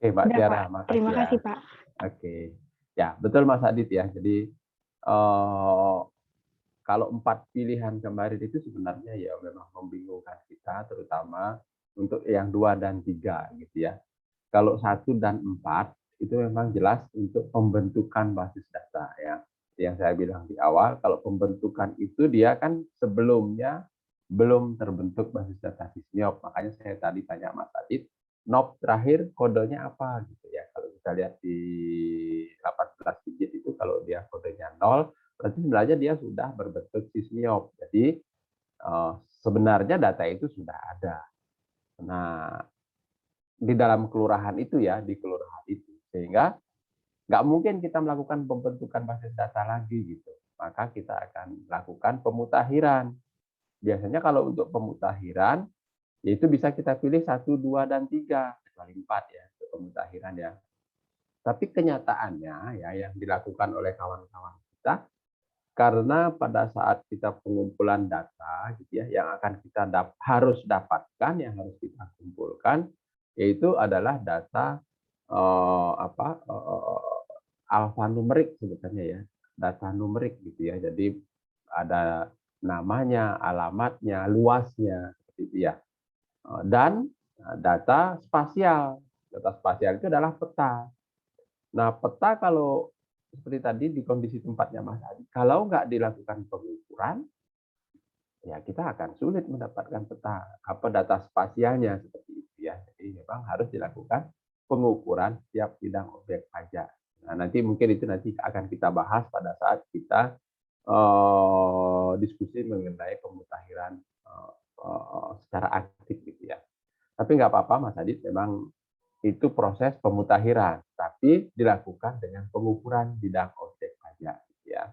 Mbak Udah, Tiara, Pak. makasih Terima ya. kasih, Pak. Oke. Ya, betul Mas Adit ya. Jadi kalau 4 pilihan kemarin itu sebenarnya ya memang membingungkan kita, terutama untuk yang 2 dan 3 gitu ya. Kalau 1 dan 4 itu memang jelas untuk pembentukan basis data ya. Yang saya bilang di awal, kalau pembentukan itu dia kan sebelumnya belum terbentuk basis data Sysniop. Makanya saya tadi tanya Mas Adit, NOP terakhir kodenya apa gitu ya. Kalau kita lihat di 18 digit itu kalau dia kodenya 0, berarti sebenarnya dia sudah berbentuk Sysniop. Jadi sebenarnya data itu sudah ada. Nah, di dalam kelurahan itu ya, di kelurahan itu. Sehingga nggak mungkin kita melakukan pembentukan basis data lagi gitu. Maka kita akan lakukan pemutakhiran. Biasanya kalau untuk pemutakhiran, yaitu bisa kita pilih 1, 2, dan 3, kecuali 4 ya, untuk pemutakhiran ya. Tapi kenyataannya ya yang dilakukan oleh kawan-kawan kita, karena pada saat kita pengumpulan data gitu ya, yang akan kita harus dapatkan, yang harus kita kumpulkan, yaitu adalah data alfanumerik sebetulnya ya, data numerik gitu ya. Jadi ada namanya, alamatnya, luasnya seperti itu ya. Dan data spasial. Data spasial itu adalah peta. Nah, peta kalau seperti tadi di kondisi tempatnya Mas Adi, kalau nggak dilakukan pengukuran, ya kita akan sulit mendapatkan peta apa data spasialnya seperti itu ya. Jadi memang harus dilakukan pengukuran setiap bidang objek pajak. Nah, nanti mungkin itu nanti akan kita bahas pada saat kita diskusi mengenai pemutakhiran secara aktif gitu ya. Tapi nggak apa-apa Mas Adit, memang itu proses pemutakhiran, tapi dilakukan dengan pengukuran bidang objek pajak gitu ya.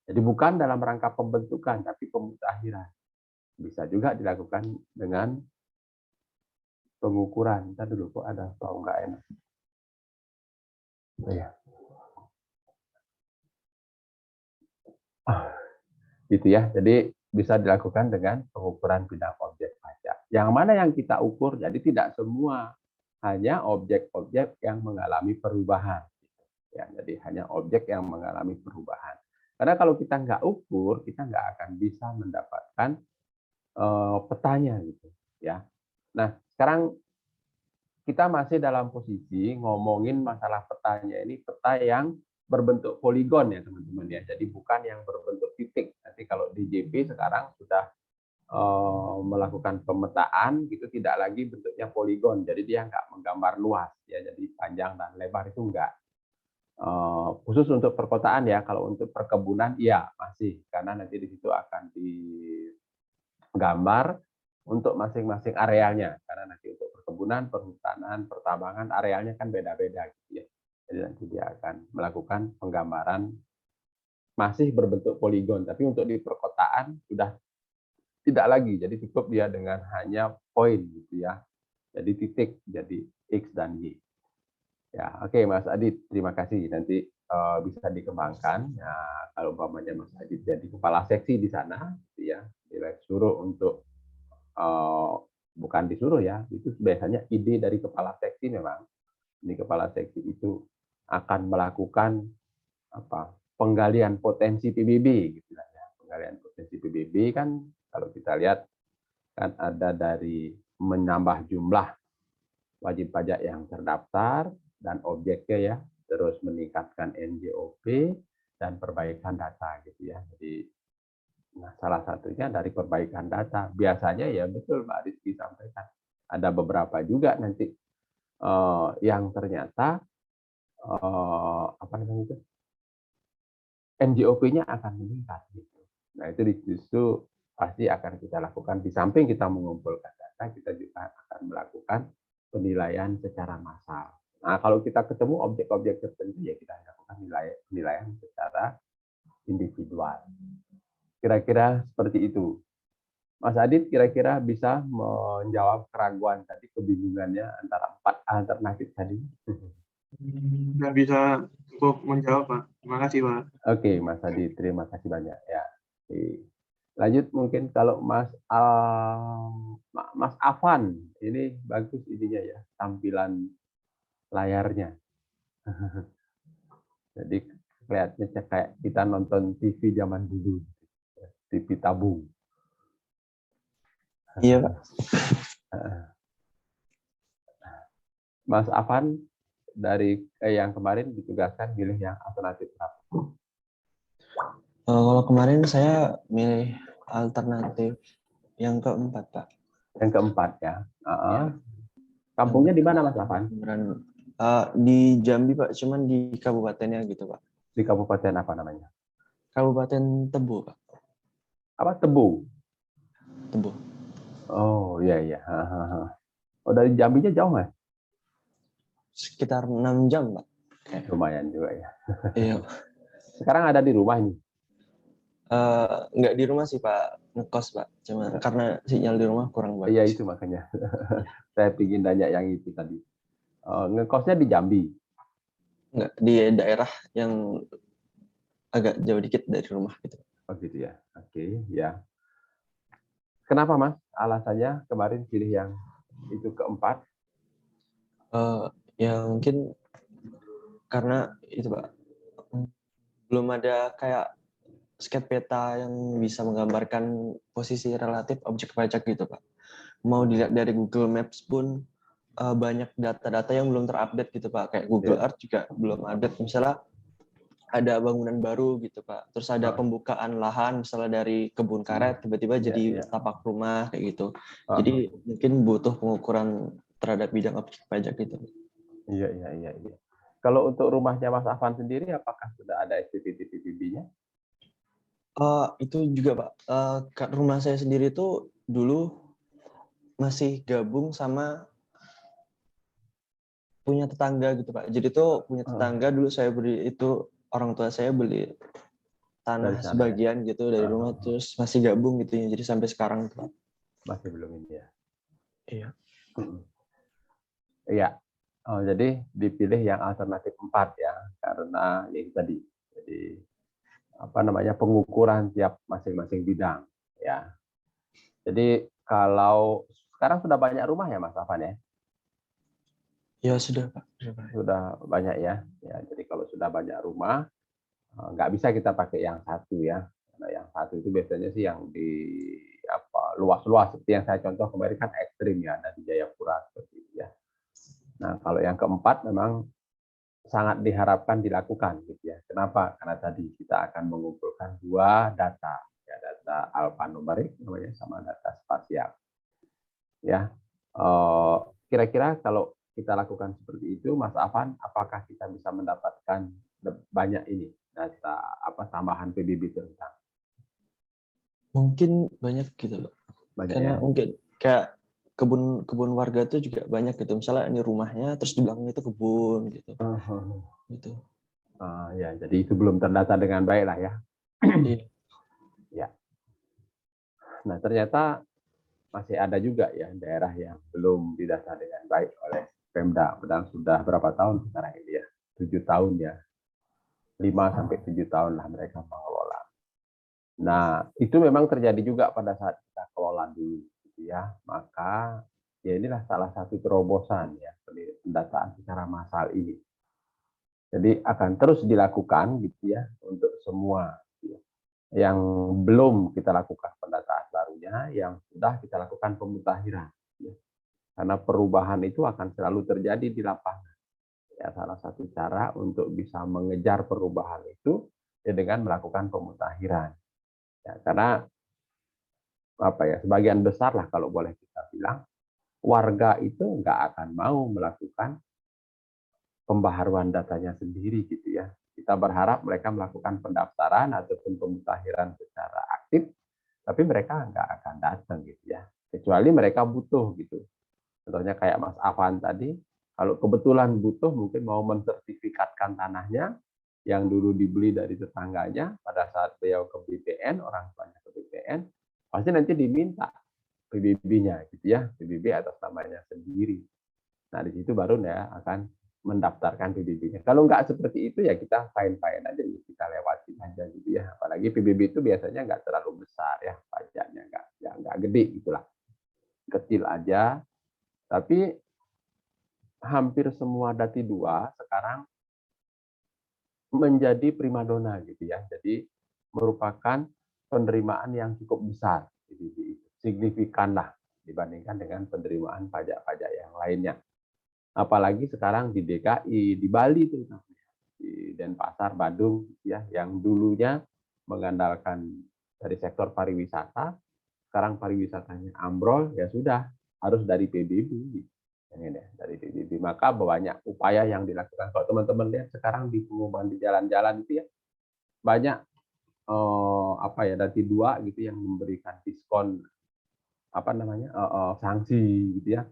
Jadi bukan dalam rangka pembentukan, tapi pemutakhiran. Bisa juga dilakukan dengan pengukuran. Ntar dulu kok ada bau nggak enak. Oh, ya. Gitu ya. Jadi bisa dilakukan dengan pengukuran bidang objek pajak. Yang mana yang kita ukur, jadi tidak semua, hanya objek-objek yang mengalami perubahan. Ya, jadi hanya objek yang mengalami perubahan. Karena kalau kita nggak ukur, kita nggak akan bisa mendapatkan petanya gitu ya. Nah, sekarang kita masih dalam posisi ngomongin masalah petanya ini, peta yang berbentuk poligon ya teman-teman ya. Jadi bukan yang berbentuk titik. Nanti kalau di JP sekarang sudah melakukan pemetaan gitu, tidak lagi bentuknya poligon. Jadi dia nggak menggambar luas ya. Jadi panjang dan lebar itu enggak. Khusus untuk perkotaan ya. Kalau untuk perkebunan iya masih, karena nanti di situ akan digambar untuk masing-masing arealnya, karena nanti untuk perkebunan, perhutanan, pertambangan arealnya kan beda-beda gitu ya. Jadi nanti dia akan melakukan penggambaran masih berbentuk poligon, tapi untuk di perkotaan sudah tidak lagi. Jadi cukup dia dengan hanya poin gitu ya. Jadi titik, jadi X dan Y. Ya, oke Mas Adit, terima kasih. Nanti bisa dikembangkan. Ya, kalau umpamanya Mas Adit jadi kepala seksi di sana, gitu ya, suruh untuk bukan disuruh ya, itu biasanya ide dari kepala seksi memang. Ini kepala seksi itu akan melakukan apa penggalian potensi PBB gitu ya. Penggalian potensi PBB kan kalau kita lihat kan ada dari menambah jumlah wajib pajak yang terdaftar dan objeknya ya, terus meningkatkan NJOP dan perbaikan data gitu ya. Jadi nah, salah satunya dari perbaikan data. Biasanya ya betul Mbak Rizky sampaikan. Ada beberapa juga nanti yang ternyata apa namanya itu NJOP-nya akan meningkat gitu. Nah itu justru pasti akan kita lakukan di samping kita mengumpulkan data, kita juga akan melakukan penilaian secara massal. Nah kalau kita ketemu objek-objek tertentu ya kita lakukan penilaian secara individual. Kira-kira seperti itu. Mas Adit kira-kira bisa menjawab keraguan tadi, kebingungannya antara 4 alternatif tadi. Nggak bisa cukup menjawab, Pak. Terima kasih, Pak. Oke, Mas Adit, terima kasih banyak ya. Oke. Lanjut mungkin kalau Mas Afan, ini bagus ininya ya, tampilan layarnya. Jadi kelihatannya kayak kita nonton TV zaman dulu, TV tabung. Iya, Pak. Mas Afan dari yang kemarin ditugaskan pilih yang alternatif berapa? Kalau kemarin saya milih alternatif yang keempat, Pak. Yang keempat ya. Ya. Kampungnya di mana Mas Afan? Di Jambi, Pak. Cuman di kabupatennya gitu, Pak. Di kabupaten apa namanya? Kabupaten Tebo, Pak. Apa Tebu? Tebo. Oh iya iya. Oh dari Jambinya jauh nggak? Sekitar 6 jam, Pak. Lumayan juga ya. Iya. Sekarang ada di rumah ini. Nggak di rumah sih, Pak. Ngekos, Pak. Cuma karena sinyal di rumah kurang bagus. Iya itu makanya. Saya ingin tanya yang itu tadi. Ngekosnya di Jambi. Nggak, di daerah yang agak jauh dikit dari rumah gitu. Oh gitu ya. Oke, ya. Kenapa Mas? Alasannya kemarin pilih yang itu keempat? Ya mungkin karena itu, Pak. Belum ada kayak sketsa peta yang bisa menggambarkan posisi relatif objek pajak gitu, Pak. Mau dilihat dari Google Maps pun banyak data-data yang belum terupdate gitu, Pak. Kayak Google Earth juga belum update. Misalnya ada bangunan baru gitu, Pak. Terus ada pembukaan lahan, misalnya dari kebun karet tiba-tiba jadi tapak rumah kayak gitu. Jadi mungkin butuh pengukuran terhadap bidang objek pajak gitu. Iya. Kalau untuk rumahnya Mas Afan sendiri, apakah sudah ada SPPT-PBB-nya? Itu juga, Pak. Rumah saya sendiri itu dulu masih gabung sama punya tetangga gitu, Pak. Jadi tuh punya tetangga dulu saya beli itu, orang tua saya beli tanah sebagian gitu dari rumah, terus masih gabung gitu ya. Jadi sampai sekarang tuh, Pak. Masih belum ini ya? Iya. Iya. Oh, jadi dipilih yang alternatif 4 ya, karena ya itu tadi. Jadi pengukuran tiap masing-masing bidang ya. Jadi kalau sekarang sudah banyak rumah ya Mas Afan ya? Ya sudah, Pak. Sudah banyak ya. Ya, jadi kalau sudah banyak rumah, nggak bisa kita pakai yang satu ya. Karena yang satu itu biasanya sih yang di luas-luas seperti yang saya contoh kemarin kan ekstrim ya, ada di Jayapura seperti itu ya. Nah, kalau yang keempat memang sangat diharapkan dilakukan gitu ya. Kenapa? Karena tadi kita akan mengumpulkan dua data, ya, data alfanumerik namanya sama data spasial. Ya. Kira-kira kalau kita lakukan seperti itu, Mas Afan, apakah kita bisa mendapatkan banyak ini data tambahan PBB tentang? Mungkin banyak gitu, Pak. Banyak Karena ya. mungkin kayak kebun warga tuh juga banyak gitu. Misalnya ini rumahnya, terus di belakangnya itu kebun gitu. Gitu. Ya, jadi itu belum terdata dengan baik lah ya. Iya. Ya. Nah, ternyata masih ada juga ya daerah yang belum didata dengan baik oleh Pemda. Padahal sudah berapa tahun sekarang ini ya? 7 tahun ya. 5-7 tahun lah mereka mengelola. Nah, itu memang terjadi juga pada saat kita kelola dulu gitu ya. Maka ya inilah salah satu terobosan ya pendataan secara massal ini. Jadi akan terus dilakukan gitu ya untuk semua gitu ya. Yang belum kita lakukan pendataan barunya, yang sudah kita lakukan pemutahiran. Ya. Karena perubahan itu akan selalu terjadi di lapangan. Ya, salah satu cara untuk bisa mengejar perubahan itu ya dengan melakukan pemutahiran. Ya, karena sebagian besar lah kalau boleh kita bilang, warga itu nggak akan mau melakukan pembaharuan datanya sendiri gitu ya. Kita berharap mereka melakukan pendaftaran ataupun pemutahiran secara aktif, tapi mereka nggak akan datang gitu ya. Kecuali mereka butuh gitu. Contohnya kayak Mas Afan tadi, kalau kebetulan butuh mungkin mau mensertifikatkan tanahnya yang dulu dibeli dari tetangganya, pada saat beliau ke BPN, orang tuanya ke BPN, pasti nanti diminta PBB-nya gitu ya, PBB atas namanya sendiri. Nah, di situ baru ya akan mendaftarkan PBB-nya. Kalau nggak seperti itu ya kita fine-fine aja, kita lewatin aja gitu ya. Apalagi PBB itu biasanya nggak terlalu besar ya, pajaknya nggak gede gitulah, kecil aja. Tapi hampir semua Dati 2 sekarang menjadi primadona gitu ya. Jadi merupakan penerimaan yang cukup besar, signifikan lah dibandingkan dengan penerimaan pajak-pajak yang lainnya. Apalagi sekarang di DKI, di Bali terutama, di Denpasar, Badung, ya, yang dulunya mengandalkan dari sektor pariwisata, sekarang pariwisatanya ambrol, ya sudah harus dari PBB. Dari PBB. Maka banyak upaya yang dilakukan. Kalau teman-teman lihat sekarang di pengumuman di jalan-jalan itu ya banyak Dati 2 gitu yang memberikan diskon sanksi gitu ya,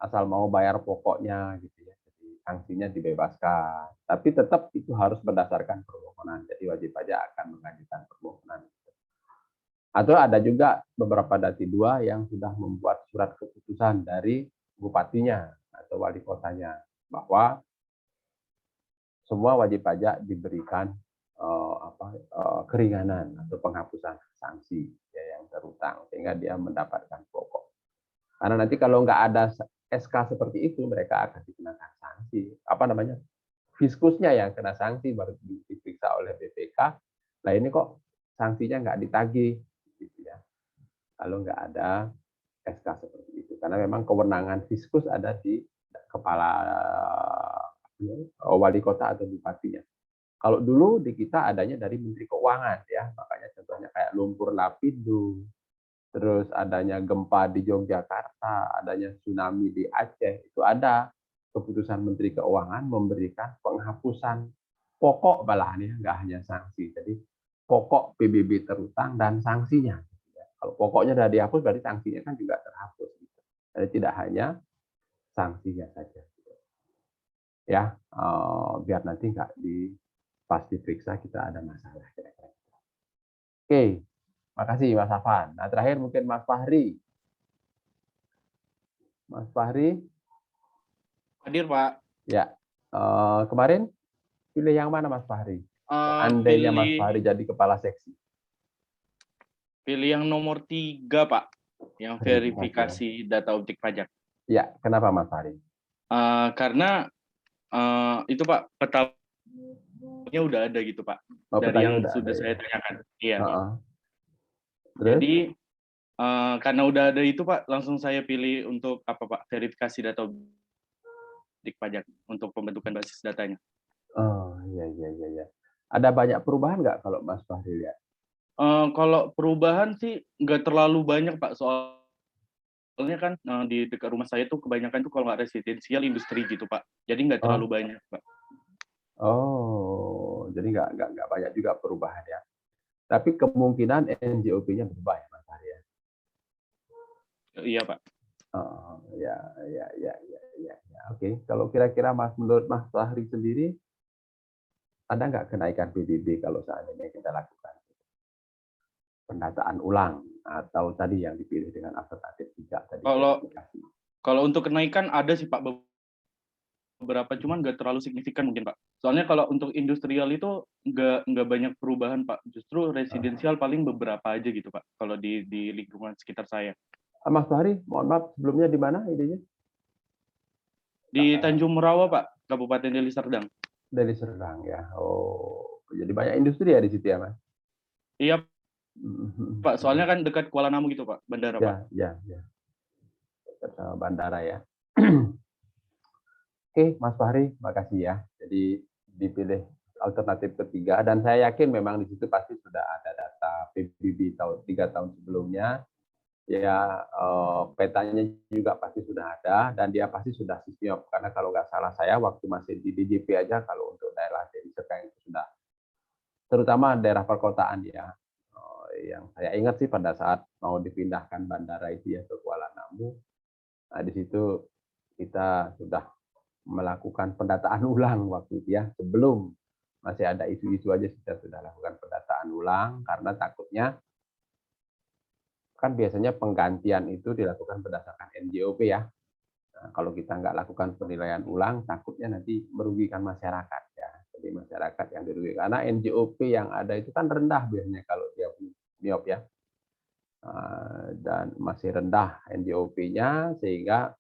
asal mau bayar pokoknya gitu ya, jadi sanksinya dibebaskan, tapi tetap itu harus berdasarkan permohonan, jadi wajib pajak akan mengajukan permohonan. Atau ada juga beberapa Dati 2 yang sudah membuat surat keputusan dari bupatinya atau wali kotanya bahwa semua wajib pajak diberikan keringanan atau penghapusan sanksi ya, yang terutang sehingga dia mendapatkan pokok. Karena nanti kalau nggak ada SK seperti itu, mereka akan dikenakan sanksi. Fiskusnya yang kena sanksi baru diperiksa oleh BPK. Nah ini kok sanksinya nggak ditagih, gitu ya. Kalau nggak ada SK seperti itu, karena memang kewenangan fiskus ada di kepala wali kota atau bupatinya. Kalau dulu di kita adanya dari Menteri Keuangan ya, makanya contohnya kayak lumpur lapindo, terus adanya gempa di Yogyakarta, adanya tsunami di Aceh, itu ada keputusan Menteri Keuangan memberikan penghapusan pokok malahan ya, nggak hanya sanksi. Jadi pokok PBB terutang dan sanksinya. Kalau pokoknya sudah dihapus, berarti sanksinya kan juga terhapus. Jadi tidak hanya sanksinya saja. Ya, biar nanti nggak pas diperiksa kita ada masalah. Oke, makasih Mas Afan. Nah terakhir mungkin Mas Fahri. Mas Fahri. Hadir, Pak. Ya, kemarin pilih yang mana Mas Fahri? Andainya Mas Fahri jadi kepala seksi. Pilih yang nomor 3, Pak. Yang verifikasi data objek pajak. Ya, kenapa Mas Fahri? Karena itu Pak, petanya udah ada gitu Pak. Dari yang sudah saya tanyakan. Iya. Jadi karena udah ada itu Pak, langsung saya pilih untuk apa Pak? Verifikasi data objek pajak untuk pembentukan basis datanya. Oh iya. Ada banyak perubahan nggak kalau Mas Fahri lihat? Kalau perubahan sih nggak terlalu banyak Pak, soalnya kan di dekat rumah saya tuh kebanyakan tuh kalau nggak residensial industri gitu Pak. Jadi nggak terlalu banyak Pak. Oh, jadi nggak banyak juga perubahan ya. Tapi kemungkinan NJOP-nya berubah ya Mas Fahri ya? Iya Pak. Oh ya. Oke, kalau kira-kira menurut Mas Fahri sendiri ada nggak kenaikan PBB kalau seandainya kita lakukan pendataan ulang atau tadi yang dipilih dengan alternatif 3 tadi? Kalau untuk kenaikan ada sih Pak beberapa, cuman nggak terlalu signifikan mungkin Pak. Soalnya kalau untuk industrial itu nggak banyak perubahan Pak. Justru residensial paling beberapa aja gitu Pak. Kalau di lingkungan sekitar saya. Mas Fahri, mohon maaf sebelumnya di mana idenya? Di Tanjung Merawa Pak, Kabupaten Deli Serdang. Deli Serdang ya. Oh, jadi banyak industri ya di situ ya Mas? Iya Pak, soalnya kan dekat Kuala Namu gitu Pak, bandara Pak. Ya. Dekat bandara ya. Oke, Mas Fahri, makasih ya. Jadi dipilih alternatif ketiga dan saya yakin memang di situ pasti sudah ada data PBB 3 tahun sebelumnya. Ya, petanya juga pasti sudah ada dan dia pasti sudah siap karena kalau nggak salah saya waktu masih di DJP aja kalau untuk daerah Deli Serdang itu sudah, terutama daerah perkotaan ya. Yang saya ingat sih pada saat mau dipindahkan bandara itu ya ke Kuala Namu, nah di situ kita sudah melakukan pendataan ulang waktu itu ya, sebelum masih ada isu-isu aja kita sudah lakukan pendataan ulang karena takutnya kan biasanya penggantian itu dilakukan berdasarkan NJOP ya. Nah, kalau kita nggak lakukan penilaian ulang, takutnya nanti merugikan masyarakat ya. Jadi masyarakat yang dirugikan karena NJOP yang ada itu kan rendah biasanya kalau dia MIOP ya. Dan masih rendah NJOP-nya sehingga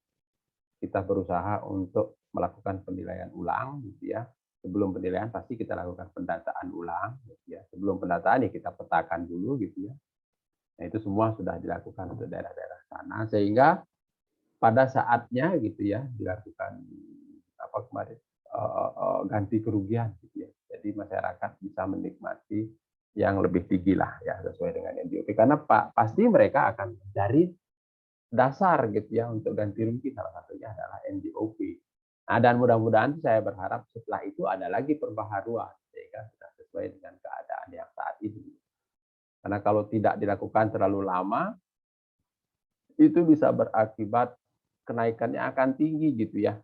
kita berusaha untuk melakukan penilaian ulang, gitu ya. Sebelum penilaian pasti kita lakukan pendataan ulang, gitu ya. Sebelum pendataan ya kita petakan dulu, gitu ya. Nah, itu semua sudah dilakukan untuk daerah-daerah sana, sehingga pada saatnya gitu ya dilakukan apa kemarin ganti kerugian, gitu ya. Jadi masyarakat bisa menikmati yang lebih tinggi lah ya sesuai dengan NJOP, karena pasti mereka akan mencari dasar gitu ya untuk ganti rugi, salah satunya adalah NJOP. Nah, dan mudah-mudahan saya berharap setelah itu ada lagi perbaharuan sehingga sudah sesuai dengan keadaan yang saat ini. Karena kalau tidak dilakukan terlalu lama, itu bisa berakibat kenaikannya akan tinggi gitu ya.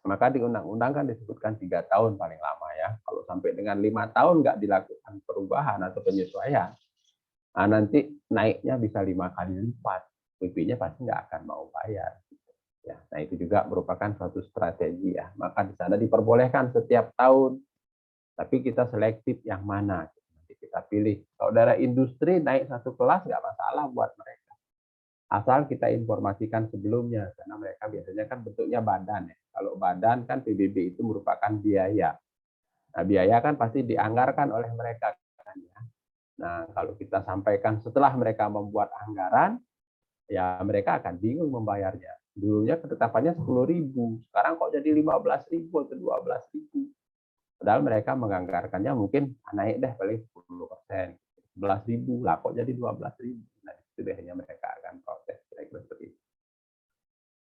Maka di undang-undang kan disebutkan 3 tahun paling lama ya. Kalau sampai dengan 5 tahun nggak dilakukan perubahan atau penyesuaian, nah nanti naiknya bisa 5 kali lipat. PP-nya pasti nggak akan mau bayar. Ya, nah itu juga merupakan suatu strategi ya. Maka di sana diperbolehkan setiap tahun, tapi kita selektif yang mana. Nanti kita pilih. Kalau daerah industri naik satu kelas nggak masalah buat mereka. Asal kita informasikan sebelumnya, karena mereka biasanya kan bentuknya badan ya. Kalau badan kan PBB itu merupakan biaya. Nah, biaya kan pasti dianggarkan oleh mereka kan ya. Nah, kalau kita sampaikan setelah mereka membuat anggaran, ya mereka akan bingung membayarnya. Dulunya ketetapannya 10.000, sekarang kok jadi 15.000 atau 12.000. Padahal mereka menganggarkannya mungkin naik deh paling 10%, 11.000 lah kok jadi 12.000. Nah, itu biasanya mereka akan protes kira-kira seperti itu.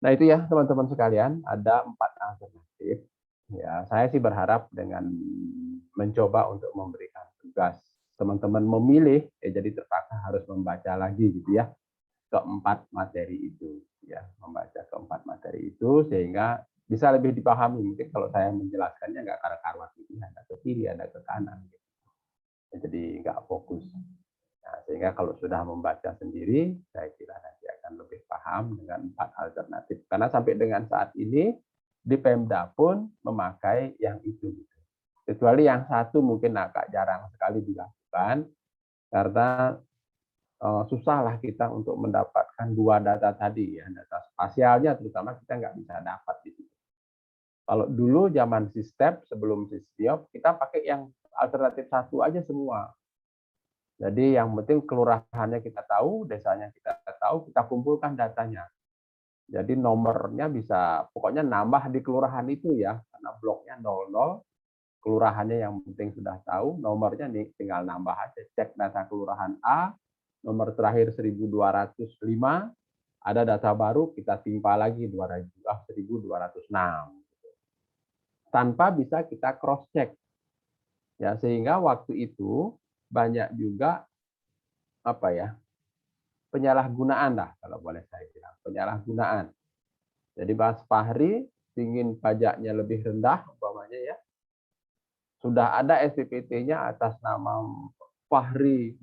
Nah, itu ya teman-teman sekalian, ada 4 alternatif. Ya, saya sih berharap dengan mencoba untuk memberikan tugas teman-teman memilih, jadi terpaksa harus membaca lagi gitu ya, keempat materi itu ya, membaca keempat materi itu sehingga bisa lebih dipahami. Mungkin kalau saya menjelaskannya nggak karuan gitu, ada ke kiri, ada ke kanan gitu. Jadi nggak fokus. Nah, sehingga kalau sudah membaca sendiri, saya kira nanti akan lebih paham dengan 4 alternatif. Karena sampai dengan saat ini di Pemda pun memakai yang itu. Kecuali yang satu mungkin agak jarang sekali dilakukan karena susahlah kita untuk mendapatkan 2 data tadi ya, data spasialnya terutama kita nggak bisa dapat di situ. Kalau dulu zaman Sistep sebelum Sistiop kita pakai yang alternatif 1 aja semua. Jadi yang penting kelurahannya kita tahu, desanya kita tahu, kita kumpulkan datanya. Jadi nomornya bisa pokoknya nambah di kelurahan itu ya, karena bloknya 00, kelurahannya yang penting sudah tahu, nomornya nih tinggal nambah aja, cek data kelurahan A, nomor terakhir 1205, ada data baru kita timpa lagi 1206. Tanpa bisa kita cross check. Ya, sehingga waktu itu banyak juga apa ya? Penyalahgunaan lah kalau boleh saya bilang, penyalahgunaan. Jadi Mas Fahri ingin pajaknya lebih rendah umpamanya ya. Sudah ada SPPT-nya atas nama Fahri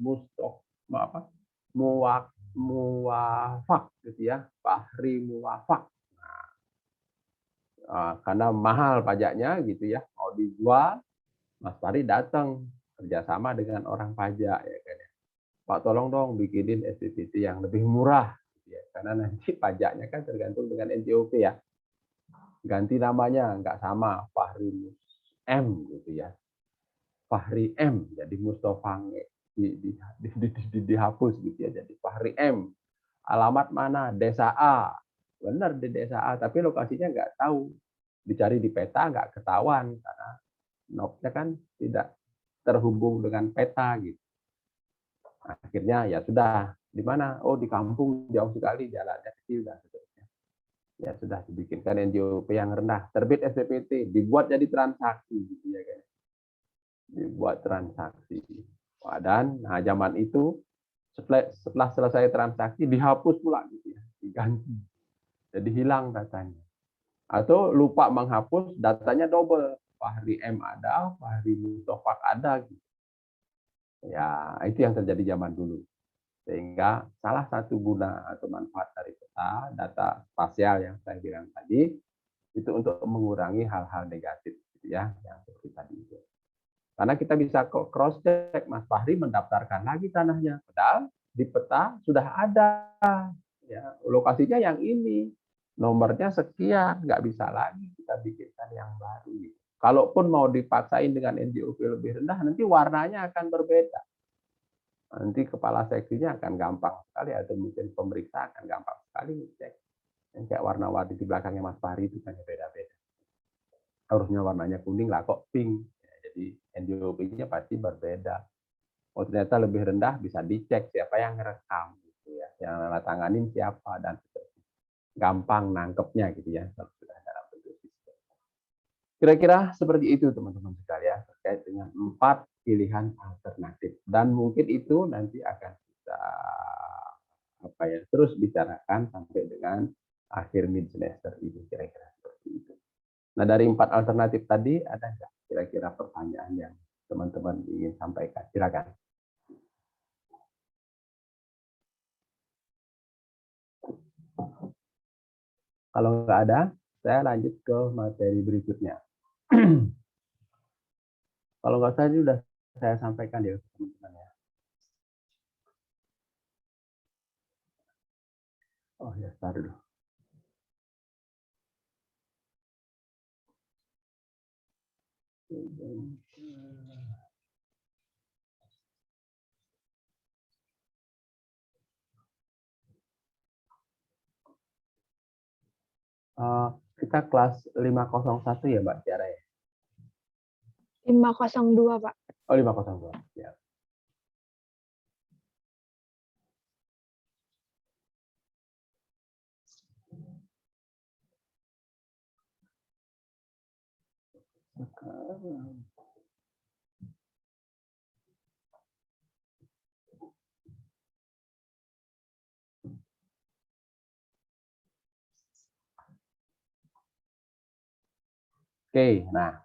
Muwafak gitu ya, Fahri Muwafak. Nah, karena mahal pajaknya gitu ya, mau dijual, Mas Fahri datang kerjasama dengan orang pajak ya kan ya. Pak tolong dong bikinin SPPT yang lebih murah, gitu ya. Karena nanti pajaknya kan tergantung dengan NJOP ya. Ganti namanya nggak sama Fahri M gitu ya. Fahri M jadi Mustafa dihapus gitu ya, jadi Fahri M. Alamat mana? Desa A. Benar di desa A, tapi lokasinya nggak tahu. Dicari di peta nggak ketahuan karena nopnya kan tidak terhubung dengan peta gitu. Akhirnya ya sudah, di mana? Oh, di kampung jauh sekali, jalannya kecil dan seterusnya. Ya sudah dibikinkan NJOP yang rendah, terbit SPPT, dibuat jadi transaksi gitu ya kan. Dibuat transaksi. Wah, dan nah zaman itu setelah selesai transaksi dihapus pula gitu ya, diganti. Jadi hilang datanya. Atau lupa menghapus, datanya double. Fahri M ada, Fahri Mustofak ada gitu. Ya, itu yang terjadi zaman dulu. Sehingga salah satu guna atau manfaat dari peta, data spasial yang saya bilang tadi, itu untuk mengurangi hal-hal negatif gitu ya, yang seperti tadi itu. Karena kita bisa cross check, Mas Fahri mendaftarkan lagi tanahnya, padahal di peta sudah ada ya lokasinya yang ini. nomornya sekian, nggak bisa lagi kita bikinkan yang baru. Gitu. Kalaupun mau dipaksain dengan NJOP lebih rendah, nanti warnanya akan berbeda. Nanti kepala seksinya akan gampang sekali, atau mungkin pemeriksa akan gampang sekali ngecek. Yang kayak warna-warni di belakangnya Mas Fahri itu kan beda-beda. Harusnya warnanya kuning lah, kok pink. Ya, jadi NJOP-nya pasti berbeda. Oh ternyata lebih rendah, bisa dicek siapa yang ngerekam. Gitu ya. Yang tanganin siapa, dan gampang nangkepnya gitu ya. Kalau sudah dalam bentuk sistem. Kira-kira seperti itu teman-teman sekalian terkait dengan 4 pilihan alternatif, dan mungkin itu nanti akan kita terus bicarakan sampai dengan akhir mid semester ini, kira-kira seperti itu. Nah dari 4 alternatif tadi ada nggak kira-kira pertanyaan yang teman-teman ingin sampaikan? Silakan. Kalau nggak ada, saya lanjut ke materi berikutnya. Kalau nggak salah sudah saya sampaikan ya teman-teman ya. Oh ya, start dulu. Kita kelas 501 ya Mbak Tiara ya? 502, Pak. Oh 502 ya. Oke, nah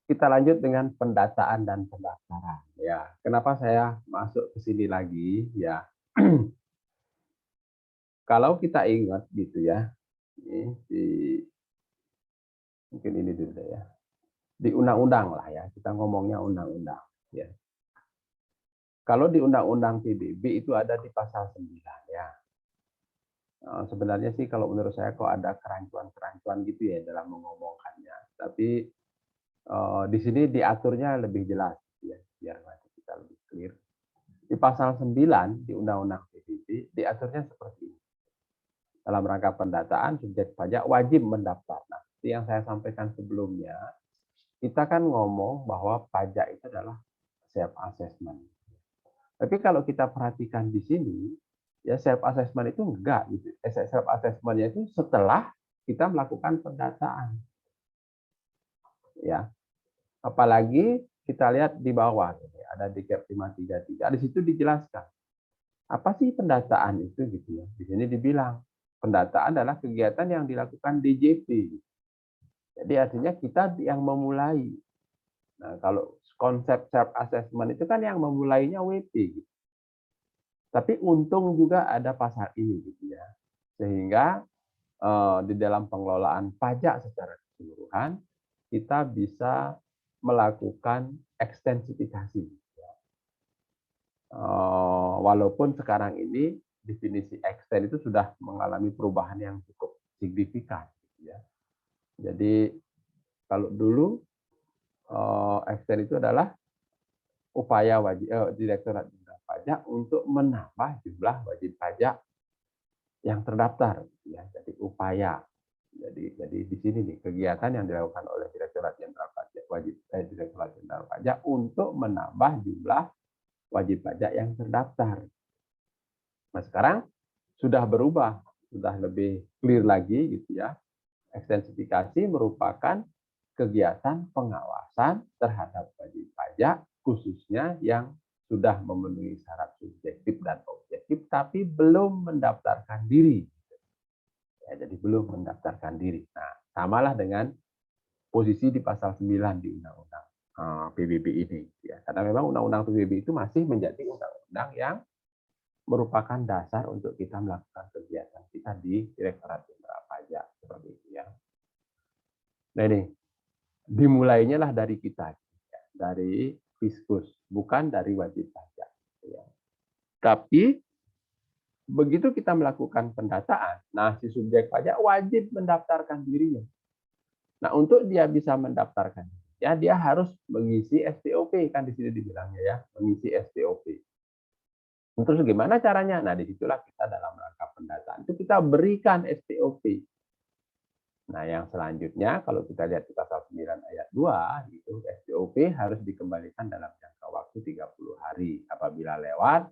kita lanjut dengan pendataan dan pendaftaran. Ya, kenapa saya masuk ke sini lagi? Ya, kalau kita ingat gitu ya, mungkin ini dulu ya, di undang-undang lah ya, kita ngomongnya undang-undang. Ya. Kalau di undang-undang PBB itu ada di pasal 9 ya. Sebenarnya sih kalau menurut saya kok ada kerancuan-kerancuan gitu ya dalam mengomongkannya. Tapi di sini diaturnya lebih jelas ya, biar nanti kita lebih clear. Di pasal 9 di Undang-Undang PBB diaturnya seperti ini. Dalam rangka pendataan, subjek pajak wajib mendaftar. Nah, seperti yang saya sampaikan sebelumnya, kita kan ngomong bahwa pajak itu adalah self assessment. Tapi kalau kita perhatikan di sini, ya self assessment itu enggak gitu. Self assessment-nya itu setelah kita melakukan pendataan. Ya. Apalagi kita lihat di bawah ada di cap 533. Di situ dijelaskan apa sih pendataan itu gitu ya. Di sini dibilang pendataan adalah kegiatan yang dilakukan DJP. Jadi artinya kita yang memulai. Nah, kalau konsep self assessment itu kan yang memulainya WP gitu. Tapi untung juga ada pasal ini gitu ya. Sehingga di dalam pengelolaan pajak secara keseluruhan kita bisa melakukan ekstensifikasi. Walaupun sekarang ini definisi extend itu sudah mengalami perubahan yang cukup signifikan. Ya. Jadi kalau dulu extend itu adalah upaya Direktorat Jenderal Pajak untuk menambah jumlah wajib pajak yang terdaftar. Ya. Jadi upaya. Jadi di sini nih kegiatan yang dilakukan oleh Direktorat Jenderal Pajak Direktorat Jenderal Pajak untuk menambah jumlah wajib pajak yang terdaftar. Nah sekarang sudah berubah, sudah lebih clear lagi gitu ya. Ekstensifikasi merupakan kegiatan pengawasan terhadap wajib pajak khususnya yang sudah memenuhi syarat subjektif dan objektif tapi belum mendaftarkan diri. Ya, jadi belum mendaftarkan diri. Nah, samalah dengan posisi di pasal 9 di Undang-Undang PBB ini. Ya, karena memang Undang-Undang PBB itu masih menjadi undang-undang yang merupakan dasar untuk kita melakukan kegiatan kita di Direktorat Jenderal Pajak seperti itu ya. Nah ini dimulainya lah dari kita, dari Fiskus, bukan dari wajib pajak. Ya. Tapi begitu kita melakukan pendataan, nah si subjek pajak wajib mendaftarkan dirinya. Nah, untuk dia bisa mendaftarkan, ya dia harus mengisi SPOP, kan di sini dibilangnya ya, mengisi SPOP. Terus gimana caranya? Nah, disitulah kita dalam rangka pendataan itu kita berikan SPOP. Nah, yang selanjutnya kalau kita lihat di pasal 9 ayat 2, gitu, SPOP harus dikembalikan dalam jangka waktu 30 hari. Apabila lewat,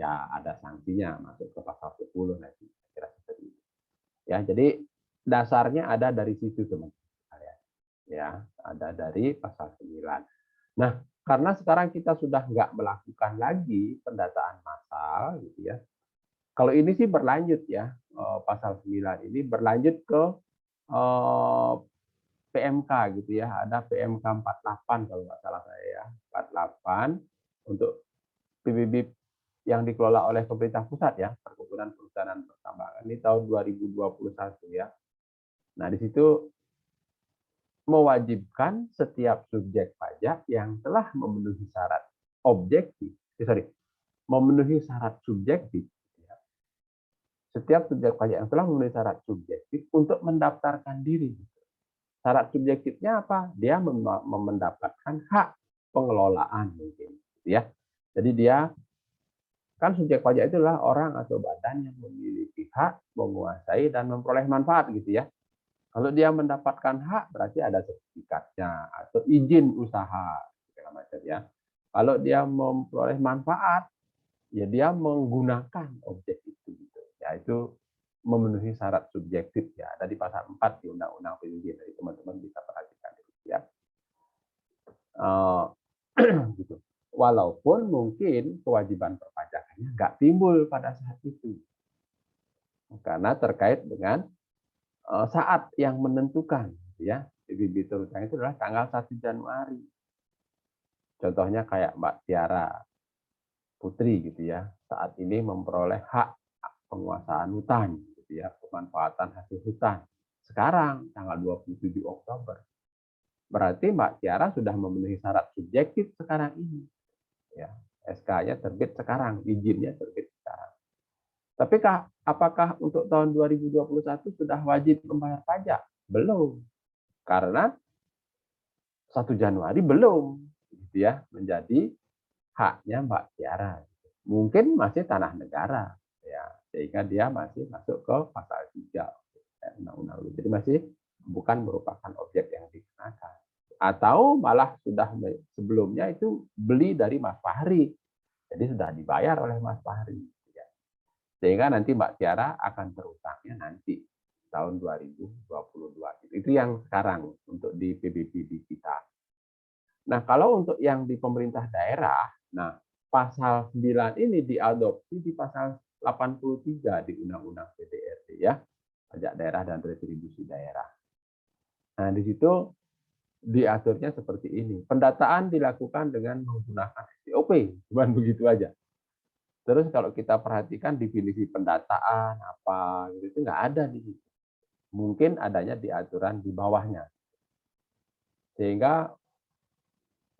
ya ada sanksinya, masuk ke pasal 10 nanti. Kira seperti itu. Ya, jadi dasarnya ada dari situ, teman-teman. Ya, ada dari pasal 9. Nah, karena sekarang kita sudah nggak melakukan lagi pendataan massal, gitu ya. Kalau ini sih berlanjut ya, pasal 9 ini berlanjut ke PMK gitu ya, ada PMK 48 kalau nggak salah saya ya, 48 untuk PBB yang dikelola oleh pemerintah pusat ya, Perkebunan Perhutanan Pertambangan ini tahun 2021 ya. Nah, di situ mewajibkan setiap subjek pajak yang telah memenuhi syarat objektif, memenuhi syarat subjektif, ya. Setiap subjek pajak yang telah memenuhi syarat subjektif untuk mendaftarkan diri. Syarat subjektifnya apa? Dia mendapatkan hak pengelolaan mungkin, ya. Jadi dia kan subjek pajak itu adalah orang atau badan yang memiliki hak menguasai dan memperoleh manfaat gitu ya. Kalau dia mendapatkan hak berarti ada sertifikatnya atau izin usaha segala macam ya. Kalau dia memperoleh manfaat, ya dia menggunakan objek itu gitu. Ya itu memenuhi syarat subjektif ya. Ada di pasal 4 di Undang-Undang PBB. Jadi teman-teman bisa perhatikan itu ya. Gitu. Walaupun mungkin kewajiban perpajakannya nggak timbul pada saat itu. Karena terkait dengan saat yang menentukan ya PBB terutama itu adalah tanggal 1 Januari. Contohnya kayak Mbak Tiara Putri gitu ya, saat ini memperoleh hak penguasaan hutan gitu ya, pemanfaatan hasil hutan. Sekarang tanggal 27 Oktober. Berarti Mbak Tiara sudah memenuhi syarat subjektif sekarang ini. Ya, SK-nya terbit sekarang, izinnya terbit sekarang. Tapi apakah untuk tahun 2021 sudah wajib membayar pajak? Belum. Karena 1 Januari belum gitu ya menjadi haknya Mbak Tiara. Mungkin masih tanah negara ya, sehingga dia masih masuk ke pasal 3 undang-undang. Jadi masih bukan merupakan objek yang dikenakan. Atau malah sudah sebelumnya itu beli dari Mas Fahri. Jadi sudah dibayar oleh Mas Fahri. Sehingga nanti Mbak Tiara akan terutangnya nanti tahun 2022. Itu yang sekarang untuk di PBB kita. Nah, kalau untuk yang di pemerintah daerah, nah pasal 9 ini diadopsi di pasal 83 di Undang-Undang PDRT ya, pajak daerah dan retribusi daerah. Nah, di situ diaturnya seperti ini. Pendataan dilakukan dengan menggunakan SPOP, bukan begitu aja. Terus kalau kita perhatikan definisi pendataan apa gitu itu nggak ada di situ. Mungkin adanya di aturan di bawahnya. Sehingga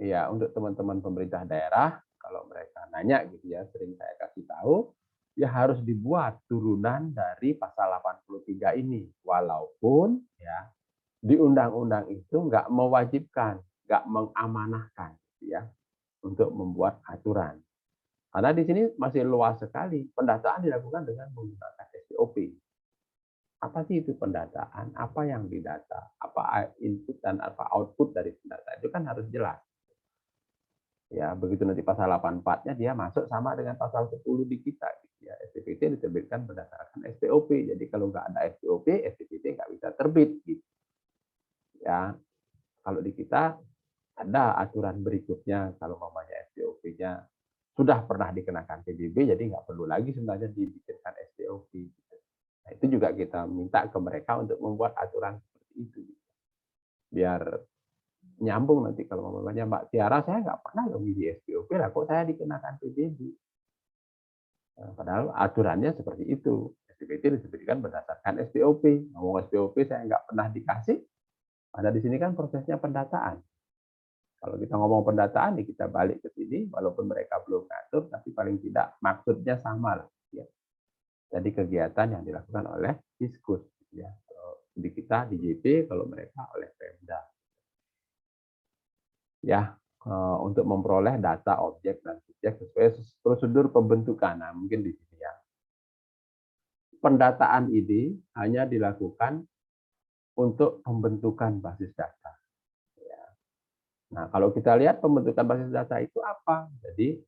ya untuk teman-teman pemerintah daerah kalau mereka nanya gitu ya, sering saya kasih tahu ya harus dibuat turunan dari pasal 83 ini. Walaupun ya di undang-undang itu nggak mewajibkan, nggak mengamanahkan gitu ya untuk membuat aturan. Karena di sini masih luas sekali. Pendataan dilakukan dengan menggunakan SPOP. Apa sih itu pendataan? Apa yang didata? Apa input dan apa output dari pendataan? Itu kan harus jelas. Ya, begitu nanti pasal 84-nya dia masuk sama dengan pasal 10 di kita. Ya, SPPT diterbitkan berdasarkan SPOP. Jadi kalau nggak ada SPOP, SPPT nggak bisa terbit. Gitu. Ya, kalau di kita ada aturan berikutnya kalau mamanya SPOP-nya sudah pernah dikenakan PBB, jadi nggak perlu lagi sebenarnya dibikinkan SPOP. Nah, itu juga kita minta ke mereka untuk membuat aturan seperti itu. Biar nyambung nanti kalau mamanya Mbak Tiara, saya nggak pernah loh di SPOP, lah kok saya dikenakan PBB. Nah, padahal aturannya seperti itu. SPPT disebutkan berdasarkan SPOP. Ngomong SPOP saya nggak pernah dikasih, ada di sini kan prosesnya pendataan. Kalau kita ngomong pendataan, ya kita balik ke sini, walaupun mereka belum ngatur, tapi paling tidak maksudnya sama lah. Ya. Jadi kegiatan yang dilakukan oleh Diskus, ya. Kalau di kita di JP, kalau mereka oleh Pemda. Ya, untuk memperoleh data objek dan subjek sesuai prosedur pembentukan. Nah, mungkin di sini ya. Pendataan ini hanya dilakukan untuk pembentukan basis data. Ya. Nah, kalau kita lihat pembentukan basis data itu apa? Jadi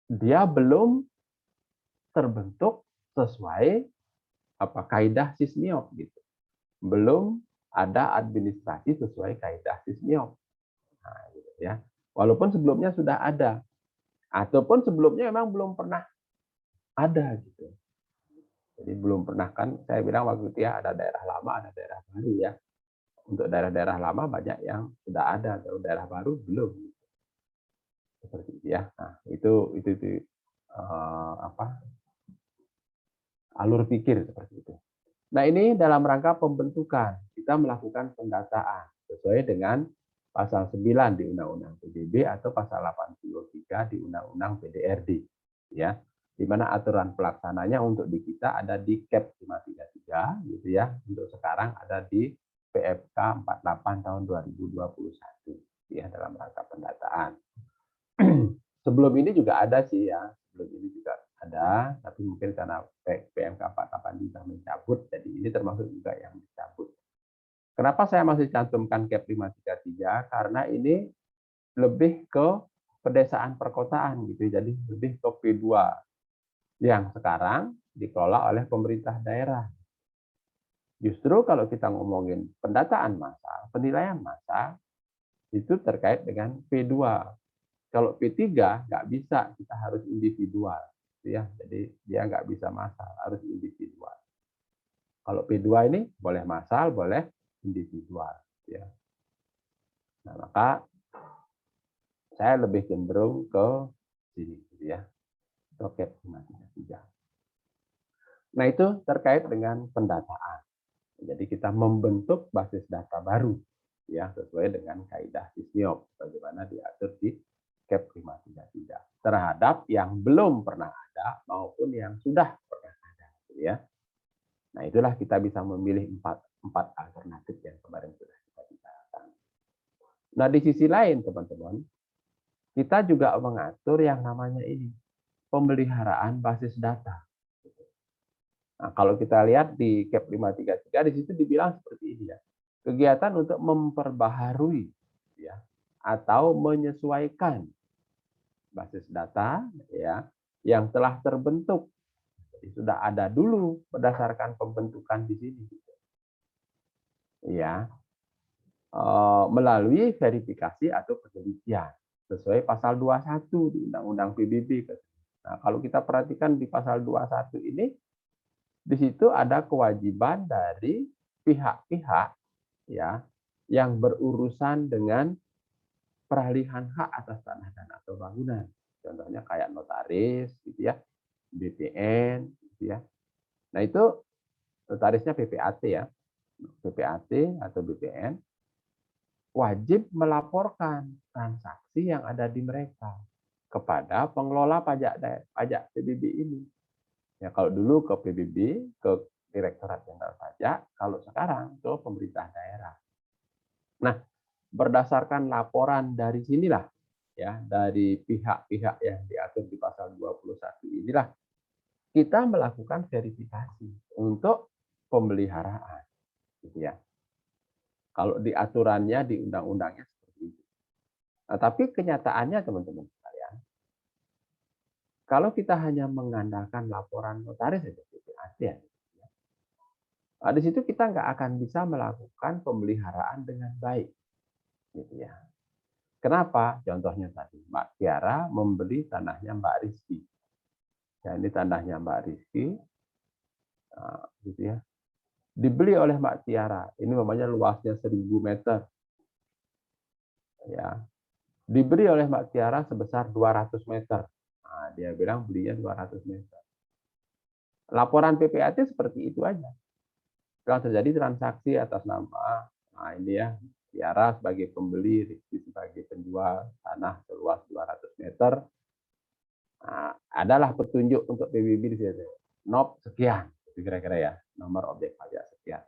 dia belum terbentuk sesuai kaidah Sismiok gitu. Belum ada administrasi sesuai kaidah Sismiok. Nah, gitu ya. Walaupun sebelumnya sudah ada, ataupun sebelumnya memang belum pernah ada gitu. Jadi belum pernah, kan saya bilang waktu itu ya, ada daerah lama, ada daerah baru ya. Untuk daerah-daerah lama banyak yang sudah ada, kalau daerah baru belum. Seperti itu ya. Nah, itu alur pikir seperti itu. Nah, ini dalam rangka pembentukan, kita melakukan pendataan sesuai dengan pasal 9 di Undang-Undang PDB atau pasal 83 di Undang-Undang PDRD, ya. Di mana aturan pelaksananya untuk di kita ada di KEP 533 gitu ya. Untuk sekarang ada di PFK 48 tahun 2021 ya, dalam rangka pendataan. Sebelum ini juga ada sih ya, sebelum ini juga ada, tapi mungkin karena PMK 48 sudah mencabut, jadi ini termasuk juga yang dicabut. Kenapa saya masih cantumkan KEP 533? Karena ini lebih ke pedesaan perkotaan gitu, jadi lebih ke P2 yang sekarang dikelola oleh pemerintah daerah. Justru kalau kita ngomongin pendataan massal, penilaian massal, itu terkait dengan P2. Kalau P3 nggak bisa, kita harus individual, ya. Jadi dia nggak bisa massal, harus individual. Kalau P2 ini boleh massal, boleh individual, ya. Nah, maka saya lebih cenderung ke sini, ya, KEP 533. Nah, itu terkait dengan pendataan. Jadi kita membentuk basis data baru, ya, sesuai dengan kaidah Sismiok, bagaimana diatur di KEP 533 terhadap yang belum pernah ada maupun yang sudah pernah ada, ya. Nah, itulah kita bisa memilih empat alternatif yang kemarin sudah kita bicarakan. Nah, di sisi lain, teman-teman, kita juga mengatur yang namanya ini pemeliharaan basis data. Nah, kalau kita lihat di KEP 533 di situ dibilang seperti ini ya. Kegiatan untuk memperbaharui ya atau menyesuaikan basis data ya yang telah terbentuk. Jadi sudah ada dulu berdasarkan pembentukan di sini. Ya. Melalui verifikasi atau penelitian sesuai pasal 21 di Undang-Undang PBB. Nah, kalau kita perhatikan di pasal 21 ini, di situ ada kewajiban dari pihak-pihak ya yang berurusan dengan peralihan hak atas tanah dan atau bangunan. Contohnya kayak notaris gitu ya, BPN gitu ya. Nah, itu notarisnya PPAT ya. PPAT atau BPN wajib melaporkan transaksi yang ada di mereka kepada pengelola pajak PBB ini. Ya, kalau dulu ke PBB, ke Direktorat Jenderal Pajak, kalau sekarang ke pemerintah daerah. Nah, berdasarkan laporan dari sinilah, ya, dari pihak-pihak yang diatur di pasal 21 inilah, kita melakukan verifikasi untuk pemeliharaan, gitu ya. Kalau di aturannya, di undang-undangnya seperti itu. Nah, tapi kenyataannya teman-teman sekalian, kalau kita hanya mengandalkan laporan notaris saja, ya, nah, di situ kita nggak akan bisa melakukan pemeliharaan dengan baik, gitu ya. Kenapa? Contohnya tadi, Mbak Tiara membeli tanahnya Mbak Rizky. Ya, ini tanahnya Mbak Rizky, nah, gitu ya. Dibeli oleh Mbak Tiara. Ini namanya luasnya 1000 meter. Ya, diberi oleh Mbak Tiara sebesar 200 meter. Nah, dia bilang belinya 200 meter. Laporan PPAT seperti itu aja. Kalau terjadi transaksi atas nama, nah ini ya, Tiara sebagai pembeli, Rizky sebagai penjual tanah seluas 200 meter, Nah, adalah petunjuk untuk PBB di situ. NOP sekian, itu kira-kira ya, nomor objek pajak sekian.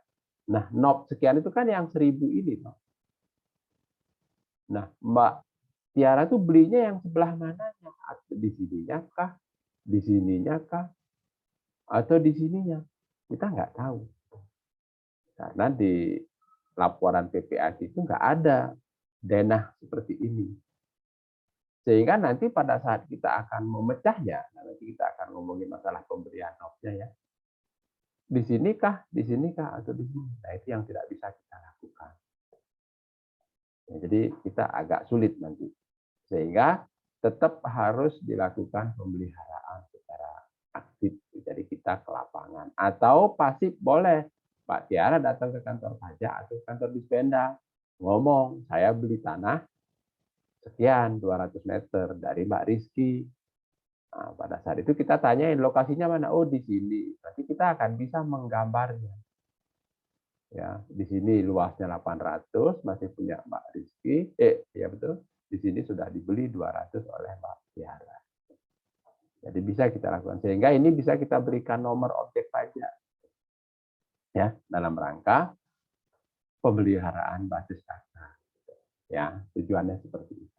Nah, NOP sekian itu kan yang 1000 ini. Nah, Mbak Tiara tuh belinya yang sebelah mananya? Di sininya kah? Di sininya kah? Atau di sininya? Kita nggak tahu. Karena di laporan PPAC itu nggak ada denah seperti ini. Sehingga nanti pada saat kita akan memecahnya, nanti kita akan ngomongin masalah pemberian NOP-nya ya. Di sinikah, atau di sini? Nah, itu yang tidak bisa kita lakukan. Ya, jadi kita agak sulit nanti. Sehingga tetap harus dilakukan pemeliharaan secara aktif. Jadi kita ke lapangan. Atau pasif boleh. Pak Tiara datang ke kantor pajak atau kantor Dispenda. Ngomong, saya beli tanah sekian, 200 meter dari Mbak Rizky. Nah, pada saat itu kita tanyain lokasinya mana? Oh, di sini. Nanti kita akan bisa menggambarnya. Ya, di sini luasnya 800, masih punya Mbak Rizky. Ya betul. Di sini sudah dibeli 200 oleh Mbak Tiara. Jadi bisa kita lakukan. Sehingga ini bisa kita berikan nomor objek pajak. Ya, dalam rangka pemeliharaan basis data. Ya, tujuannya seperti itu.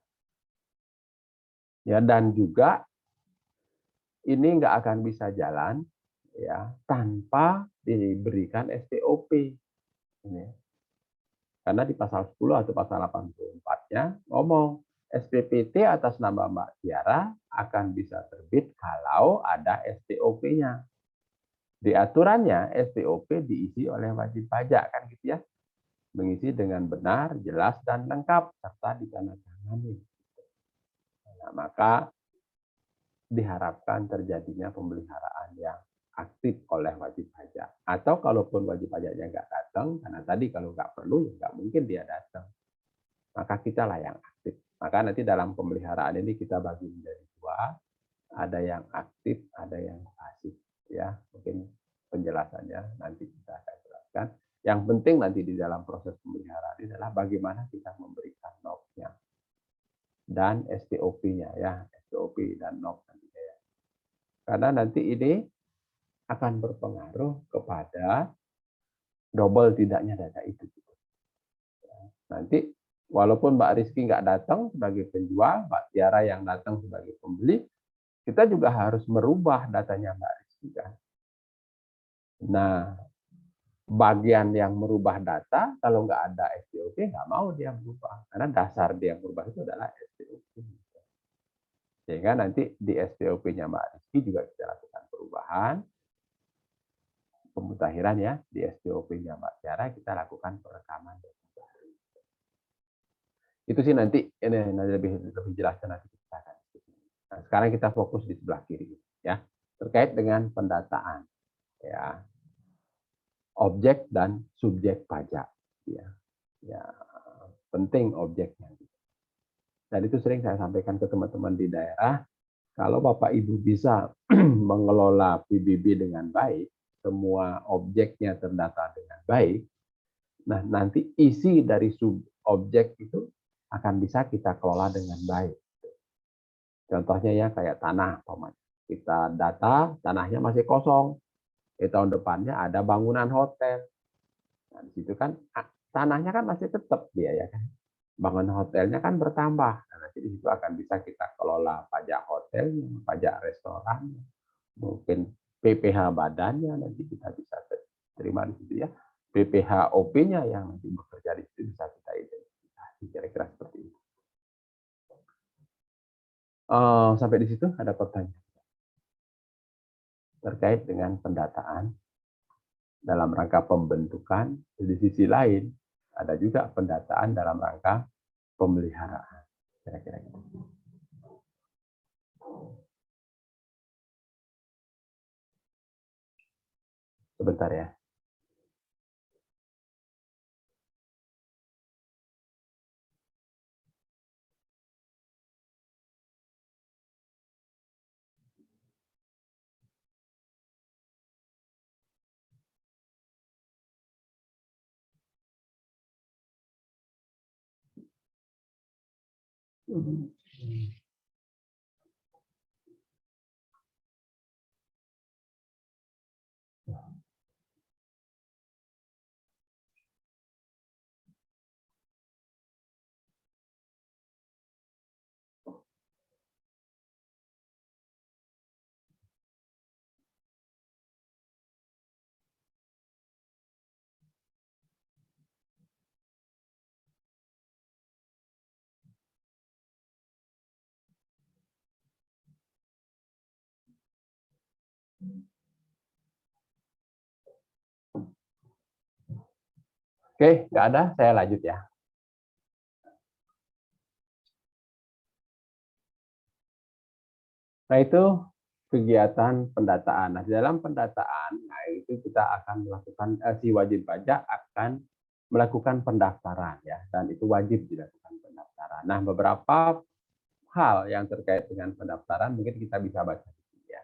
Ya, dan juga ini nggak akan bisa jalan ya tanpa diberikan STOP. Ini. Karena di pasal 10 atau pasal 84-nya ngomong SPPT atas nama Mbak Tiara akan bisa terbit kalau ada STOP-nya. Di aturannya STOP diisi oleh wajib pajak kan gitu ya. Mengisi dengan benar, jelas dan lengkap serta ditandatangani. Nah, maka diharapkan terjadinya pemeliharaan yang aktif oleh wajib pajak. Atau kalaupun wajib pajaknya nggak datang, karena tadi kalau nggak perlu, ya nggak mungkin dia datang. Maka kita lah yang aktif. Maka nanti dalam pemeliharaan ini kita bagi menjadi dua, ada yang aktif, ada yang pasif. Ya, mungkin penjelasannya nanti kita akan jelaskan. Yang penting nanti di dalam proses pemeliharaan ini adalah bagaimana kita memberikan NOP-nya dan STOP-nya ya, STOP dan NOP nantinya ya. Karena nanti ini akan berpengaruh kepada double tidaknya data itu. Nanti walaupun Mbak Rizky nggak datang sebagai penjual, Mbak Tiara yang datang sebagai pembeli, kita juga harus merubah datanya Mbak Rizky kan. Nah, bagian yang merubah data kalau nggak ada STOP nggak mau dia berubah karena dasar dia berubah itu adalah STOP. Sehingga nanti di STOP-nya Mbak Rizky juga kita lakukan perubahan pemutakhiran ya, di STOP-nya Mbak Tiara kita lakukan perekaman. Itu sih nanti ini lebih jelasnya nanti kita akan. Nah, sekarang kita fokus di sebelah kiri ya, terkait dengan pendataan ya, objek dan subjek pajak ya. Ya, penting objeknya. Dan itu sering saya sampaikan ke teman-teman di daerah, kalau Bapak Ibu bisa mengelola PBB dengan baik, semua objeknya terdata dengan baik, nah nanti isi dari subobjek itu akan bisa kita kelola dengan baik. Contohnya ya kayak tanah, kita data tanahnya masih kosong, di tahun depannya ada bangunan hotel. Nah, di situ kan tanahnya kan masih tetap dia ya kan. Bangunan hotelnya kan bertambah. Nah, nanti di situ akan bisa kita kelola pajak hotelnya, pajak restoran, mungkin PPh badannya nanti kita bisa terima di situ ya. PPh OP-nya yang nanti bekerja di situ bisa kita identifikasi kira-kira seperti itu. Sampai di situ ada pertanyaan terkait dengan pendataan dalam rangka pembentukan, di sisi lain ada juga pendataan dalam rangka pemeliharaan. Kira-kira gitu. Sebentar ya. Oke, nggak ada, saya lanjut ya. Nah, itu kegiatan pendataan. Nah, di dalam pendataan, nah itu kita akan melakukan, si wajib pajak akan melakukan pendaftaran ya, dan itu wajib dilakukan pendaftaran. Nah, beberapa hal yang terkait dengan pendaftaran mungkin kita bisa baca di sini ya.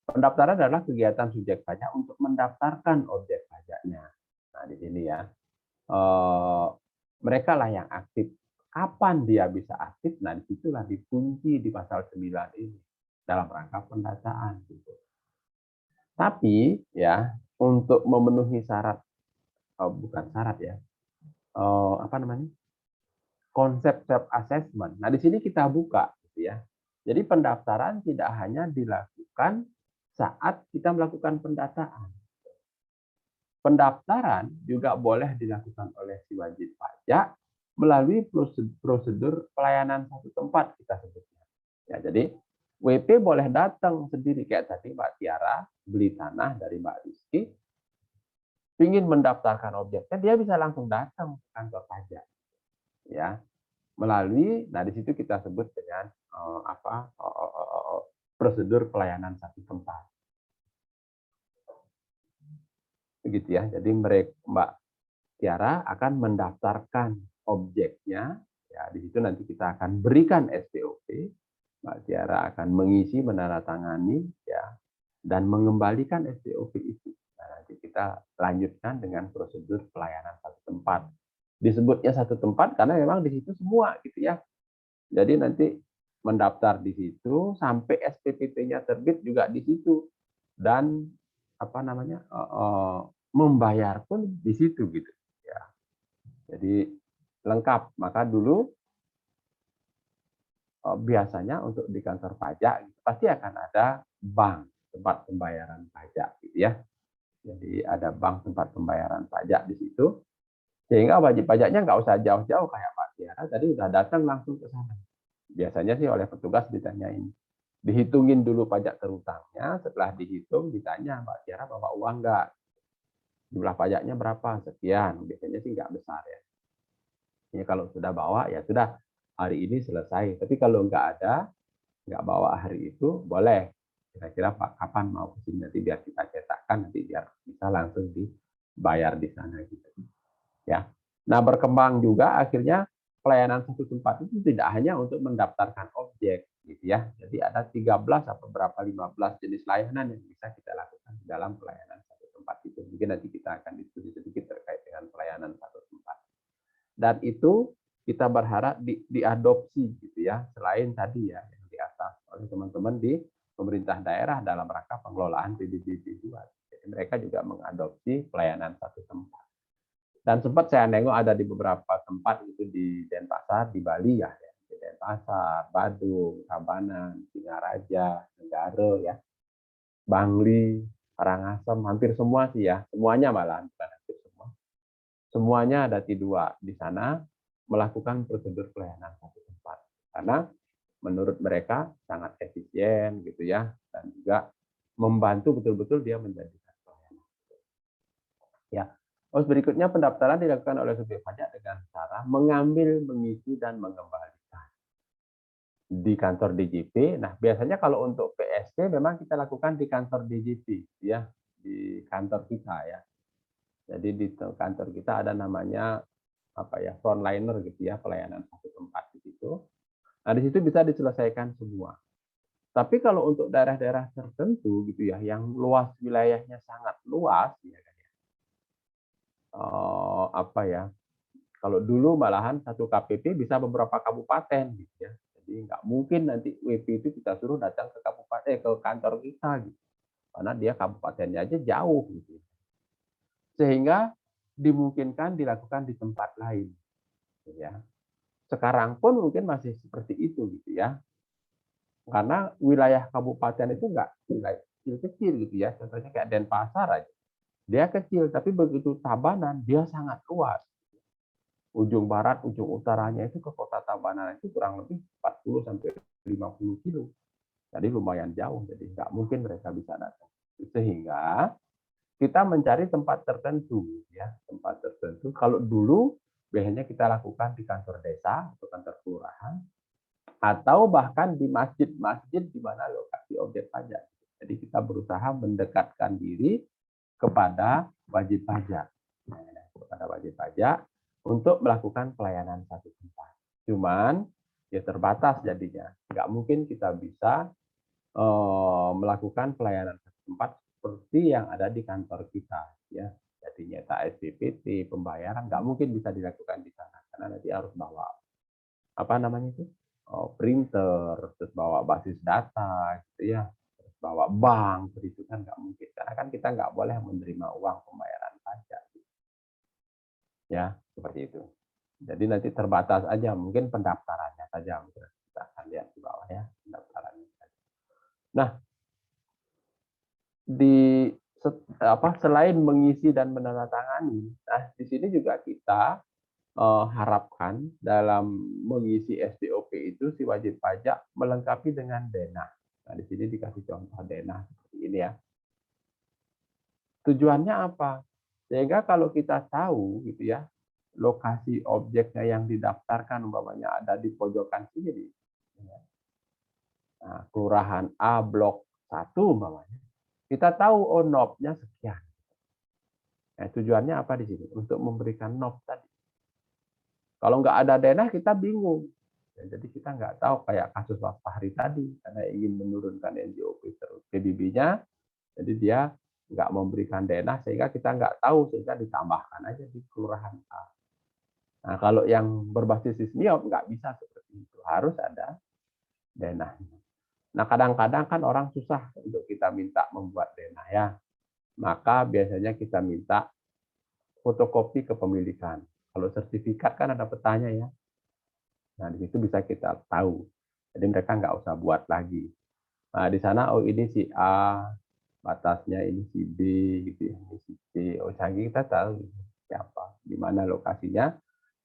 Pendaftaran adalah kegiatan subjek pajak untuk mendaftarkan objek pajaknya. Nah, di sini ya. Mereka lah yang aktif. Kapan dia bisa aktif? Nah, disitulah dikunci di pasal 9 ini dalam rangka pendataan. Gitu. Tapi ya untuk memenuhi syarat, bukan syarat ya, apa namanya, konsep self assessment. Nah, di sini kita buka, gitu ya. Jadi pendaftaran tidak hanya dilakukan saat kita melakukan pendataan. Pendaftaran juga boleh dilakukan oleh si wajib pajak melalui prosedur pelayanan satu tempat kita sebutnya. Ya, jadi WP boleh datang sendiri kayak tadi Mbak Tiara beli tanah dari Mbak Rizky, ingin mendaftarkan objeknya, dia bisa langsung datang ke kantor pajak, ya melalui. Nah, di situ kita sebut dengan prosedur pelayanan satu tempat. Begitu ya. Jadi Mbak Tiara akan mendaftarkan objeknya, ya di situ nanti kita akan berikan SPOP, Mbak Tiara akan mengisi, menandatangani, ya, dan mengembalikan SPOP itu. Nah, nanti kita lanjutkan dengan prosedur pelayanan satu tempat. Disebutnya satu tempat karena memang di situ semua, gitu ya. Jadi nanti mendaftar di situ sampai SPPT-nya terbit juga di situ, dan apa namanya, membayar pun di situ, gitu. Jadi lengkap. Maka dulu biasanya untuk di kantor pajak pasti akan ada bank tempat pembayaran pajak, gitu ya. Jadi ada bank tempat pembayaran pajak di situ, sehingga wajib pajaknya nggak usah jauh-jauh kayak Pak Tiara tadi udah datang langsung ke sana. Biasanya sih oleh petugas ditanyain, dihitungin dulu pajak terutangnya, setelah dihitung ditanya, Mbak Tiara bawa uang nggak? Jumlah pajaknya berapa? Sekian. Biasanya sih nggak besar ya. Ini kalau sudah bawa, ya sudah, hari ini selesai. Tapi kalau nggak bawa hari itu, boleh. Kira-kira Pak, kapan mau ke sini? Nanti biar kita cetakkan, nanti biar bisa langsung dibayar di sana. Gitu. Ya. Nah, berkembang juga akhirnya pelayanan satu tempat itu tidak hanya untuk mendaftarkan objek, gitu ya. Jadi ada 13 atau berapa 15 jenis layanan yang bisa kita lakukan di dalam pelayanan satu tempat itu. Mungkin nanti kita akan diskusi sedikit terkait dengan pelayanan satu tempat. Dan itu kita berharap diadopsi, gitu ya, selain tadi ya yang di atas oleh teman-teman di pemerintah daerah dalam rangka pengelolaan PBBB 2. Jadi mereka juga mengadopsi pelayanan satu tempat. Dan sempat saya nengok ada di beberapa tempat itu di Denpasar, di Bali ya, di Denpasar, Badung, Tabanan, Singaraja, Negara ya, Bangli, Karangasem, hampir semua sih ya, semuanya malah bukan hampir semua. Semuanya ada di sana melakukan prosedur pelayanan satu tempat. Karena menurut mereka sangat efisien gitu ya, dan juga membantu betul-betul dia menjadikan pelayanan. Ya. Terus berikutnya pendaftaran dilakukan oleh subjek pajak dengan cara mengambil, mengisi, dan mengembalikan di kantor DJP. Nah, biasanya kalau untuk PST memang kita lakukan di kantor DJP, ya, di kantor kita ya. Jadi di kantor kita ada namanya apa ya, frontliner gitu ya, pelayanan satu tempat di situ. Nah, di situ bisa diselesaikan semua. Tapi kalau untuk daerah-daerah tertentu gitu ya, yang luas wilayahnya sangat luas, ya kan ya. Apa ya? Kalau dulu malahan satu KPP bisa beberapa kabupaten gitu ya. Jadi nggak mungkin nanti WP itu kita suruh datang ke kabupaten ke kantor kita gitu. Karena dia kabupatennya aja jauh gitu. Sehingga dimungkinkan dilakukan di tempat lain. Gitu ya. Sekarang pun mungkin masih seperti itu gitu ya. Karena wilayah kabupaten itu nggak wilayah kecil-kecil gitu ya. Contohnya kayak Denpasar aja. Dia kecil, tapi begitu Tabanan dia sangat luas. Ujung barat, ujung utaranya itu ke kota Tabanan itu kurang lebih 40 sampai 50 kilo. Jadi lumayan jauh, jadi nggak mungkin mereka bisa datang. Sehingga kita mencari tempat tertentu, ya, tempat tertentu. Kalau dulu biasanya kita lakukan di kantor desa atau kantor kelurahan, atau bahkan di masjid-masjid di mana lokasi objek pajak. Jadi kita berusaha mendekatkan diri kepada wajib pajak, untuk melakukan pelayanan satu tempat. Cuman ya terbatas jadinya, nggak mungkin kita bisa melakukan pelayanan satu tempat seperti yang ada di kantor kita, ya. Jadi nyetak SPPT, pembayaran nggak mungkin bisa dilakukan di sana karena nanti harus bawa apa namanya itu, printer, terus bawa basis data, gitu ya, terus bawa bank, itu kan nggak mungkin karena kan kita nggak boleh menerima uang pembayaran pajak, ya seperti itu. Jadi nanti terbatas aja, mungkin pendaftarannya saja, mungkin kita akan lihat di bawah ya pendaftarannya. Nah, selain mengisi dan menandatangani, nah di sini juga kita harapkan dalam mengisi SDOP itu si wajib pajak melengkapi dengan denah. Nah di sini dikasih contoh denah seperti ini ya. Tujuannya apa? Sehingga kalau kita tahu gitu ya, lokasi objeknya yang didaftarkan umpamanya ada di pojokan sini. Nah, kelurahan A blok 1 umpamanya. Kita tahu oh NOP-nya sekian. Nah, tujuannya apa di sini? Untuk memberikan NOP tadi. Kalau nggak ada denah kita bingung. Ya, jadi kita nggak tahu kayak kasus Mas Fahri tadi karena ingin menurunkan NJOP PBB-nya, jadi dia nggak memberikan denah sehingga kita nggak tahu sehingga ditambahkan aja di kelurahan A. Nah kalau yang berbasis SISMIOP nggak bisa seperti itu, harus ada denah. Nah kadang-kadang kan orang susah untuk kita minta membuat denah ya, maka biasanya kita minta fotokopi kepemilikan. Kalau sertifikat kan ada petanya ya. Nah, di situ bisa kita tahu. Jadi mereka nggak usah buat lagi. Nah, di sana, oh ini si A, batasnya ini si B, gitu ya, ini si C. Oh, jadi kita tahu siapa, di mana lokasinya,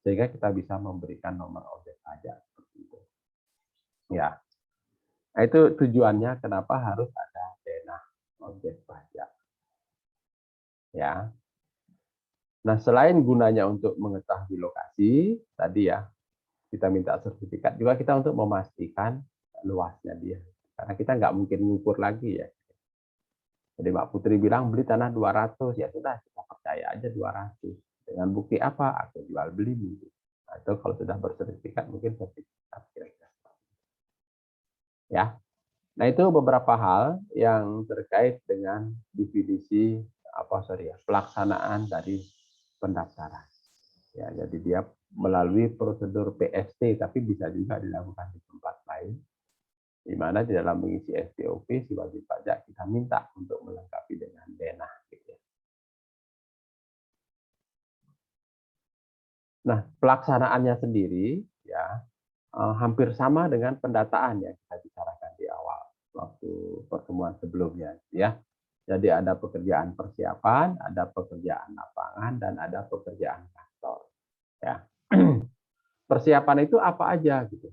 sehingga kita bisa memberikan nomor objek pajak. Seperti itu. Ya, nah, itu tujuannya kenapa harus ada denah objek pajak. Ya. Nah, selain gunanya untuk mengetahui lokasi, tadi ya, kita minta sertifikat juga kita untuk memastikan luasnya dia. Karena kita nggak mungkin mengukur lagi ya. Jadi Mbak Putri bilang beli tanah 200, ya sudah kita percaya aja 200. Dengan bukti apa? Aku jual beli. Atau kalau sudah bersertifikat mungkin sertifikat kira-kira. Ya. Nah, itu beberapa hal yang terkait dengan definisi pelaksanaan dari pendaftaran. Ya, jadi dia melalui prosedur PST, tapi bisa juga dilakukan di tempat lain, di mana di dalam mengisi SPOP si wajib pajak kita minta untuk melengkapi dengan denah. Gitu ya. Nah, pelaksanaannya sendiri ya hampir sama dengan pendataan yang kita bicarakan di awal waktu pertemuan sebelumnya, ya. Jadi ada pekerjaan persiapan, ada pekerjaan lapangan, dan ada pekerjaan kantor. Ya. Persiapan itu apa aja gitu.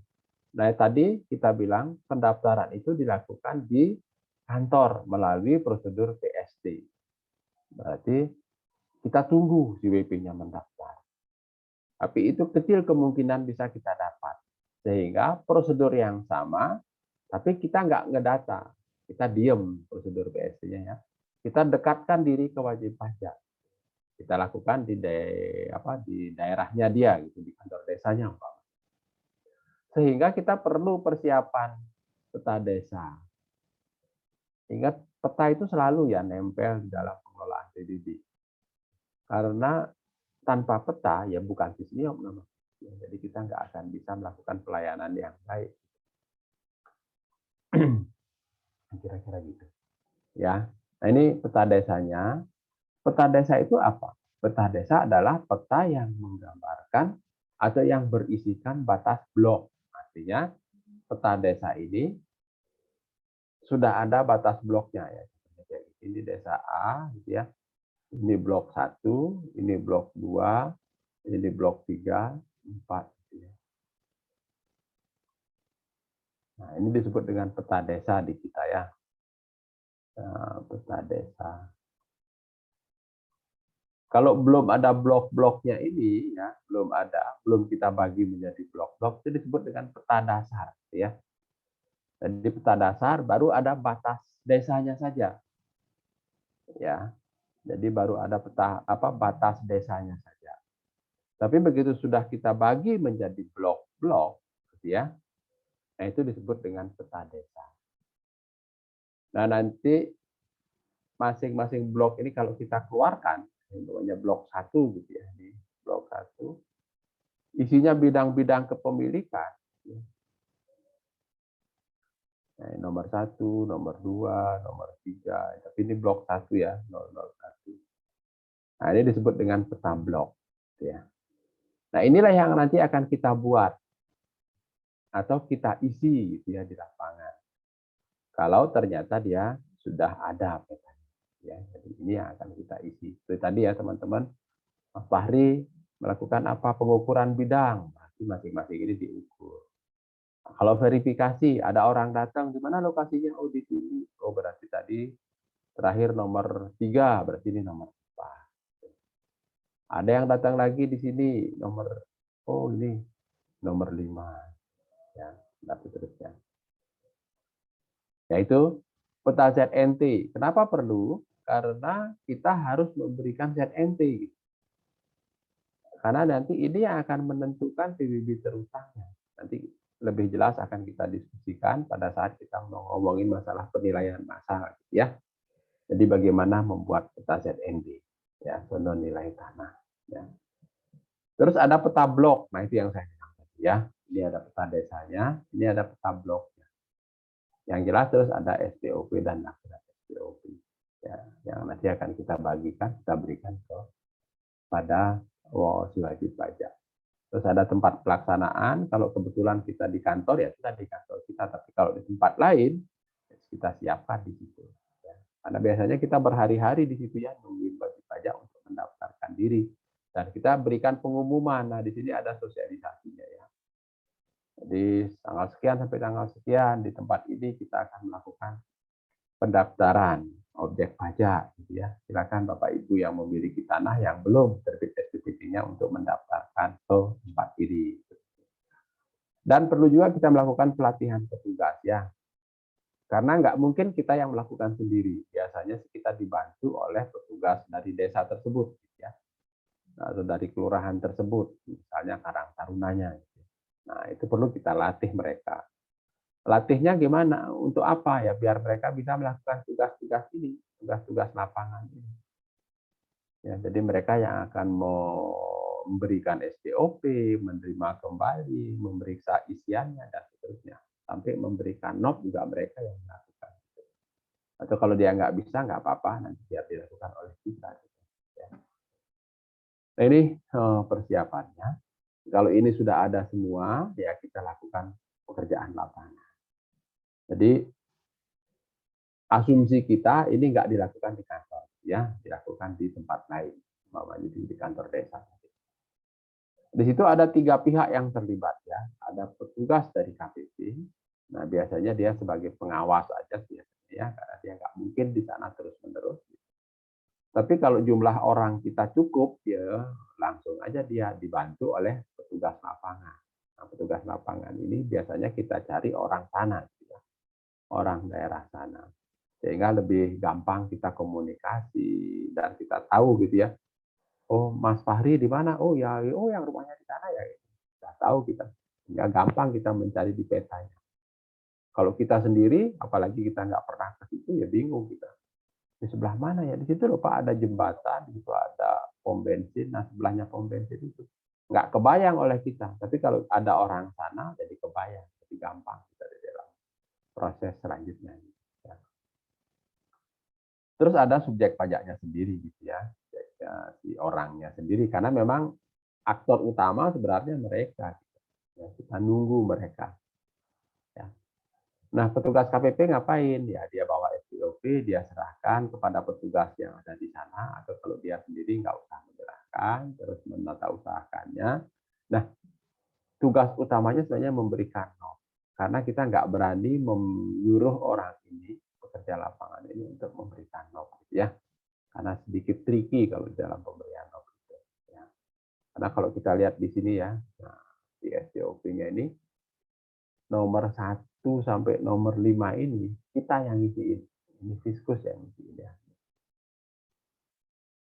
Nah, tadi kita bilang pendaftaran itu dilakukan di kantor melalui prosedur PST. Berarti kita tunggu si WP-nya mendaftar. Tapi itu kecil kemungkinan bisa kita dapat. Sehingga prosedur yang sama, tapi kita nggak ngedata. Kita diem prosedur PST-nya ya. Kita dekatkan diri ke wajib pajak. Kita lakukan di daerahnya dia gitu, di kantor desanya sehingga kita perlu persiapan peta desa. Ingat peta itu selalu ya nempel di dalam pengelolaan PBB. Karena tanpa peta ya bukan SISMIOP namanya. Jadi kita nggak akan bisa melakukan pelayanan yang baik. Kira-kira gitu. Ya. Nah, ini peta desanya. Peta desa itu apa? Peta desa adalah peta yang menggambarkan atau yang berisikan batas blok. Artinya peta desa ini sudah ada batas bloknya ya. Ini desa A gitu ya. Ini blok 1, ini blok 2, ini blok 3, 4 gitu ya. Nah, ini disebut dengan peta desa di kita ya. Nah, peta desa. Kalau belum ada blok-bloknya ini, ya, belum kita bagi menjadi blok-blok, itu disebut dengan peta dasar, ya. Jadi peta dasar baru ada batas desanya saja, ya. Jadi baru ada batas desanya saja. Tapi begitu sudah kita bagi menjadi blok-blok, gitu ya, nah itu disebut dengan peta desa. Nah nanti masing-masing blok ini kalau kita keluarkan, namanya blok 1 gitu ya, di blok 1, isinya bidang-bidang kepemilikan. Nah, nomor 1, nomor 2, nomor 3, tapi ini blok 1 ya, 001. Nah, ini disebut dengan peta blok. Ya. Nah, inilah yang nanti akan kita buat atau kita isi gitu ya di lapangan. Kalau ternyata dia sudah ada petanya. Ya, jadi ini yang akan kita isi. Seperti tadi ya teman-teman, Mas Fahri melakukan apa pengukuran bidang, berarti masing-masing ini diukur. Kalau verifikasi, ada orang datang, di mana lokasinya? Oh, di sini. Oh, berarti tadi terakhir nomor 3, berarti ini nomor 4. Ada yang datang lagi di sini, oh ini nomor 5. Ya, dan seterusnya. Yaitu peta ZNT. Kenapa perlu? Karena kita harus memberikan ZNT. Karena nanti ini yang akan menentukan PBB terutangnya. Nanti lebih jelas akan kita diskusikan pada saat kita ngomongin masalah penilaian massa, ya. Jadi bagaimana membuat peta ZND, ya, zona nilai tanah. Ya. Terus ada peta blok, nah itu yang saya bilang tadi ya. Ini ada peta desanya, ini ada peta bloknya. Yang jelas terus ada SPOP dan naskah SPOP, ya, yang nanti akan kita bagikan, kita berikan kepada si wajib pajak. Terus ada tempat pelaksanaan, kalau kebetulan kita di kantor, ya kita di kantor kita, tapi kalau di tempat lain, kita siapkan di situ. Ya. Karena biasanya kita berhari-hari di situ ya, nungguin wajib pajak untuk mendaftarkan diri. Dan kita berikan pengumuman, nah di sini ada sosialisasinya ya. Jadi tanggal sekian sampai tanggal sekian, di tempat ini kita akan melakukan pendaftaran objek pajak, gitu ya. Silakan Bapak Ibu yang memiliki tanah yang belum terbit SPPT-nya untuk mendaftarkan ke tempat ini. Dan perlu juga kita melakukan pelatihan petugas ya, karena nggak mungkin kita yang melakukan sendiri. Biasanya kita dibantu oleh petugas dari desa tersebut, ya, atau dari kelurahan tersebut, misalnya Karang Tarunanya. Nah itu perlu kita latih mereka. Latihnya gimana? Untuk apa ya? Biar mereka bisa melakukan tugas-tugas ini, tugas-tugas lapangan ini. Ya, jadi mereka yang akan memberikan SPOP, menerima kembali, memeriksa isiannya dan seterusnya, sampai memberikan not juga mereka yang melakukan. Atau kalau dia nggak bisa, nggak apa-apa, nanti biar dilakukan oleh kita. Ya. Nah, ini persiapannya. Kalau ini sudah ada semua, ya kita lakukan pekerjaan lapangan. Jadi asumsi kita ini nggak dilakukan di kantor, ya, dilakukan di tempat lain, umpamanya di kantor desa. Di situ ada 3 pihak yang terlibat ya, ada petugas dari KPP. Nah biasanya dia sebagai pengawas aja biasanya ya, karena dia nggak mungkin di sana terus-menerus. Tapi kalau jumlah orang kita cukup, ya langsung aja dia dibantu oleh petugas lapangan. Nah, petugas lapangan ini biasanya kita cari orang sana, ya, orang daerah sana. Sehingga lebih gampang kita komunikasi dan kita tahu gitu ya. Oh, Mas Fahri di mana? Oh ya, oh yang rumahnya di sana ya. Sudah tahu kita. Sehingga gampang kita mencari di petanya. Kalau kita sendiri, apalagi kita nggak pernah ke situ, ya bingung kita. Di sebelah mana ya? Di situ loh Pak ada jembatan, di situ ada pom bensin, nah sebelahnya pom bensin itu. Nggak kebayang oleh kita. Tapi kalau ada orang sana, jadi kebayang. Jadi gampang kita di dalam proses selanjutnya. Terus ada subjek pajaknya sendiri gitu ya, si orangnya sendiri, karena memang aktor utama sebenarnya mereka. Ya, kita nunggu mereka. Ya. Nah, petugas KPP ngapain? Ya, dia bawa SPOP, dia serahkan kepada petugas yang ada di sana, atau kalau dia sendiri nggak usah menyerahkan, terus menata usahakannya. Nah, tugas utamanya sebenarnya memberikan not, karena kita nggak berani menyuruh orang ini, pekerja lapangan ini, untuk memberikan not, ya. Karena sedikit tricky kalau dalam pemberian. Karena kalau kita lihat di sini ya, nah, di STOP-nya ini nomor 1 sampai nomor 5 ini kita yang ngisiin. Ini Fiskus yang ngisiin ya.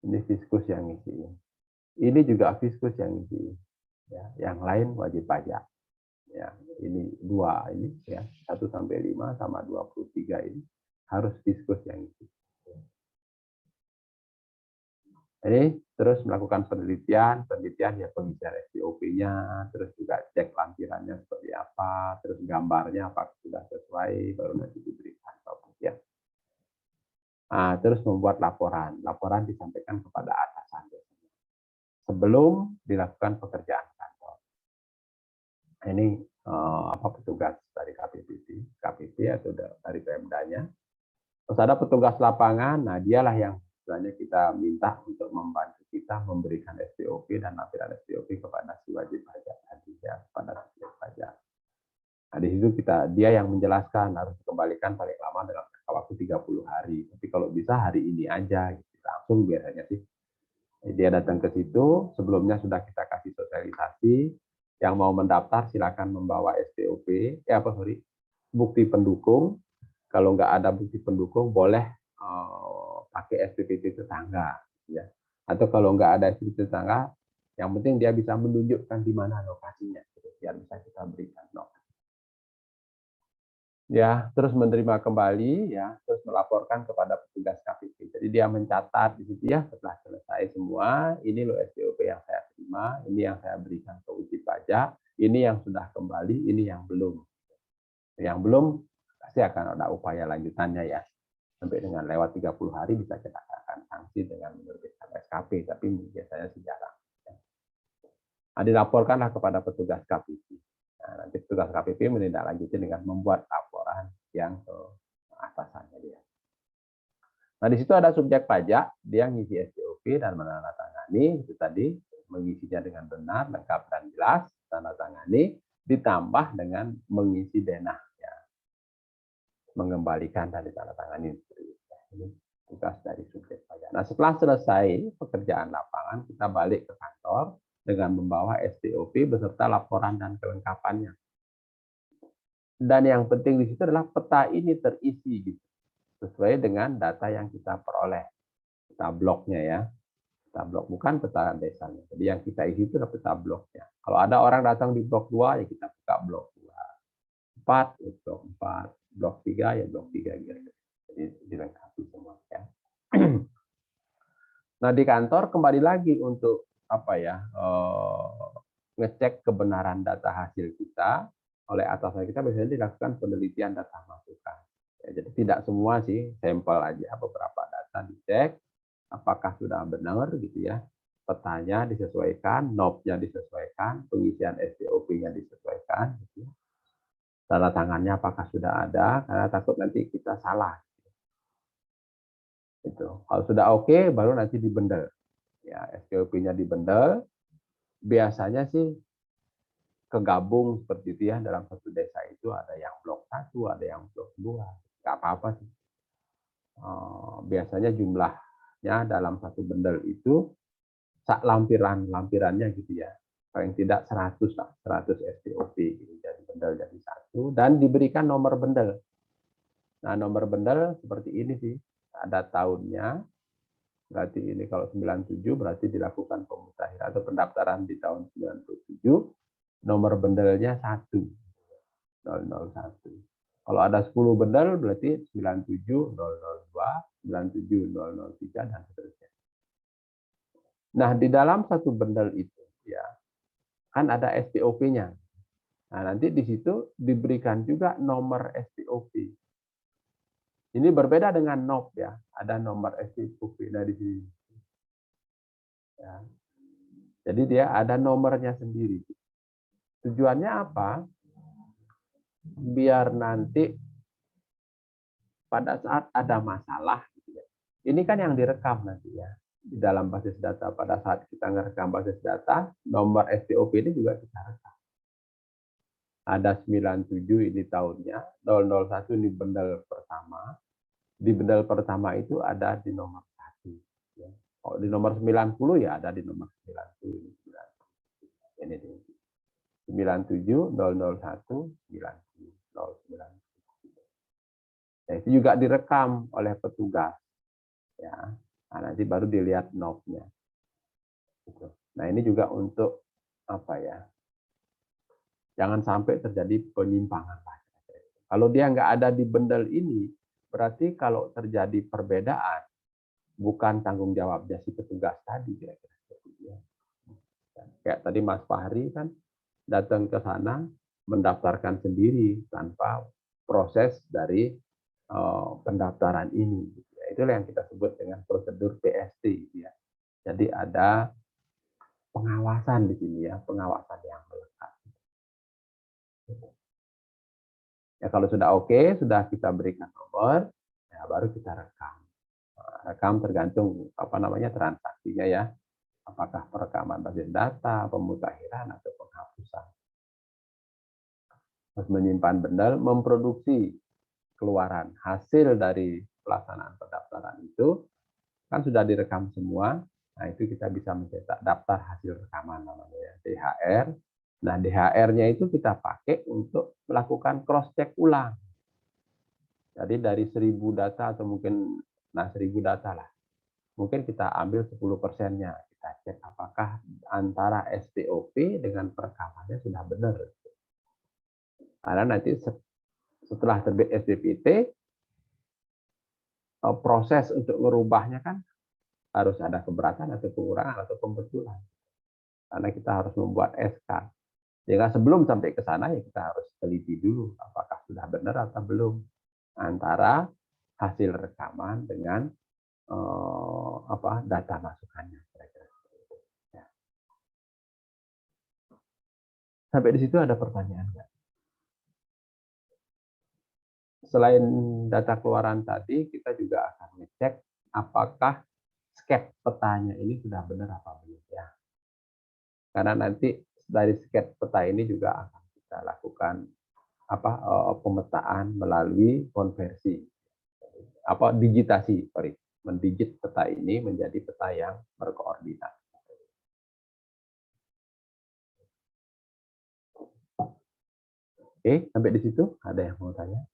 Ini Fiskus yang ngisiin. Ini juga Fiskus yang ngisiin. Ya, yang lain wajib pajak. Ya, ini 2 ini ya, 1 sampai 5 sama 23 ini harus Fiskus yang ngisiin. Ini terus melakukan penelitian ya pengisian STOP-nya, terus juga cek lampirannya seperti apa, terus gambarnya apakah sudah sesuai, baru nanti diberikan ya. Nah, terus membuat laporan. Laporan disampaikan kepada atasan sebelum dilakukan pekerjaan kantor. Ini petugas dari KPP atau dari Pemdanya. Terus ada petugas lapangan, nah dialah yang sebenarnya kita minta untuk membantu kita memberikan STOP dan lampiran STOP kepada si wajib pajak tadi ya, kepada wajib pajak. Nah, di situ dia yang menjelaskan harus dikembalikan paling lama dalam waktu 30 hari. Tapi kalau bisa hari ini aja, gitu. Langsung biasanya sih. Dia datang ke situ, sebelumnya sudah kita kasih sosialisasi, yang mau mendaftar silakan membawa STOP, bukti pendukung. Kalau nggak ada bukti pendukung, boleh pakai SPPT tetangga, ya. Atau kalau nggak ada SPPT tetangga, yang penting dia bisa menunjukkan di mana lokasinya, biar bisa kita berikan ya, terus menerima kembali ya, terus melaporkan kepada petugas KPP. Jadi dia mencatat di situ ya, setelah selesai semua, ini loh STOP yang saya terima, ini yang saya berikan ke wajib pajak, ini yang sudah kembali, ini yang belum. Yang belum pasti akan ada upaya lanjutannya ya. Sampai dengan lewat 30 hari bisa kita akan sanksi dengan menerbitkan SKP, tapi biasanya sih jarang. Nah, dilaporkanlah kepada petugas KPP. Nah, nanti petugas KPP menindaklanjuti dengan membuat laporan yang ke atasannya dia. Nah, di situ ada subjek pajak, dia ngisi STOP dan menandatangani, itu tadi mengisinya dengan benar, lengkap dan jelas, tanda tangani, ditambah dengan mengisi denah, ya. Mengembalikan dan ditandatangani. Ini tugas dari subjek pajak. Nah, setelah selesai pekerjaan lapangan, kita balik ke kantor dengan membawa STOP beserta laporan dan kelengkapannya. Dan yang penting di situ adalah peta ini terisi gitu, sesuai dengan data yang kita peroleh. Peta bloknya ya. Peta blok, bukan peta desanya. Jadi yang kita isi itu adalah peta bloknya. Kalau ada orang datang di blok 2, ya kita buka blok 2. 4, ya blok 4. Blok 3, ya blok 3 gitu. Jadi dilengkapi semua ya. Nah, di kantor kembali lagi untuk ngecek kebenaran data hasil kita oleh atasan kita, biasanya dilakukan penelitian data masukan. Ya, jadi tidak semua sih, sampel aja, beberapa data dicek apakah sudah benar gitu ya, petanya disesuaikan, NOP-nya disesuaikan, pengisian STOP-nya disesuaikan, gitu. Tanda tangannya apakah sudah ada, karena takut nanti kita salah. Gitu. Kalau sudah oke, baru nanti dibendel. Ya, STOP-nya dibendel, biasanya sih kegabung seperti itu ya, dalam satu desa itu ada yang blok 1, ada yang blok 2. Nggak apa-apa sih. Biasanya jumlahnya dalam satu bendel itu lampirannya gitu ya. Paling tidak 100 lah, 100 STOP gitu. Jadi bendel jadi satu dan diberikan nomor bendel. Nah, nomor bendel seperti ini sih. Ada tahunnya. Berarti ini kalau 97 berarti dilakukan pemutahiran atau pendaftaran di tahun 97. Nomor bendelnya 1. 001. Kalau ada 10 bendel berarti 97 002, 97 003 dan seterusnya. Nah, di dalam satu bendel itu ya kan ada STOP-nya. Nah, nanti di situ diberikan juga nomor STOP. Ini berbeda dengan NOP ya, ada nomor STOP dari sini. Ya. Jadi dia ada nomornya sendiri. Tujuannya apa? Biar nanti pada saat ada masalah, ini kan yang direkam nanti ya di dalam basis data. Pada saat kita ngerekam basis data, nomor STOP ini juga kita rekam. Ada 97 ini tahunnya, 001 ini bendel pertama. Di bendel pertama itu ada di nomor 1. Ya. Kalau di nomor 90 ya ada di nomor 90. Ini 97.001.90.9. Nah, itu juga direkam oleh petugas, ya. Nah, nanti baru dilihat knob-nya. Gitu. Nah, ini juga untuk apa ya? Jangan sampai terjadi penyimpangan. Kalau dia nggak ada di bundle ini, berarti kalau terjadi perbedaan, bukan tanggung jawabnya si petugas tadi, kira-kira. Kayak tadi Mas Fahri kan datang ke sana mendaftarkan sendiri tanpa proses dari pendaftaran ini. Itulah yang kita sebut dengan prosedur PST. Ya. Jadi ada pengawasan di sini ya, pengawasan yang melekat. Ya kalau sudah oke, sudah kita berikan nomor, ya baru kita rekam. Rekam tergantung apa namanya transaksinya ya. Apakah perekaman basis data, pemutakhiran atau penghapusan. Terus menyimpan bundle, memproduksi keluaran hasil dari pelaksanaan pendaftaran itu kan sudah direkam semua. Nah, itu kita bisa mencetak daftar hasil rekaman namanya DHR. Nah, DHR-nya itu kita pakai untuk melakukan cross check ulang. Jadi dari 1000 data atau mungkin 1000 data lah. Mungkin kita ambil 10%-nya. Kita cek apakah antara SPOP dengan perekamannya sudah benar. Karena nanti setelah terbit SPPT, proses untuk merubahnya kan harus ada keberatan atau pengurangan atau pembetulan. Karena kita harus membuat SK. Jika sebelum sampai ke sana ya kita harus teliti dulu apakah sudah benar atau belum antara hasil rekaman dengan data masukannya. Ya. Sampai di situ ada pertanyaan nggak? Selain data keluaran tadi, kita juga akan ngecek apakah sketch petanya ini sudah benar apa belum ya. Karena nanti dari sketch peta ini juga akan kita lakukan pemetaan melalui konversi digitasi, mendigit peta ini menjadi peta yang berkoordinat. Oke, sampai di situ ada yang mau tanya?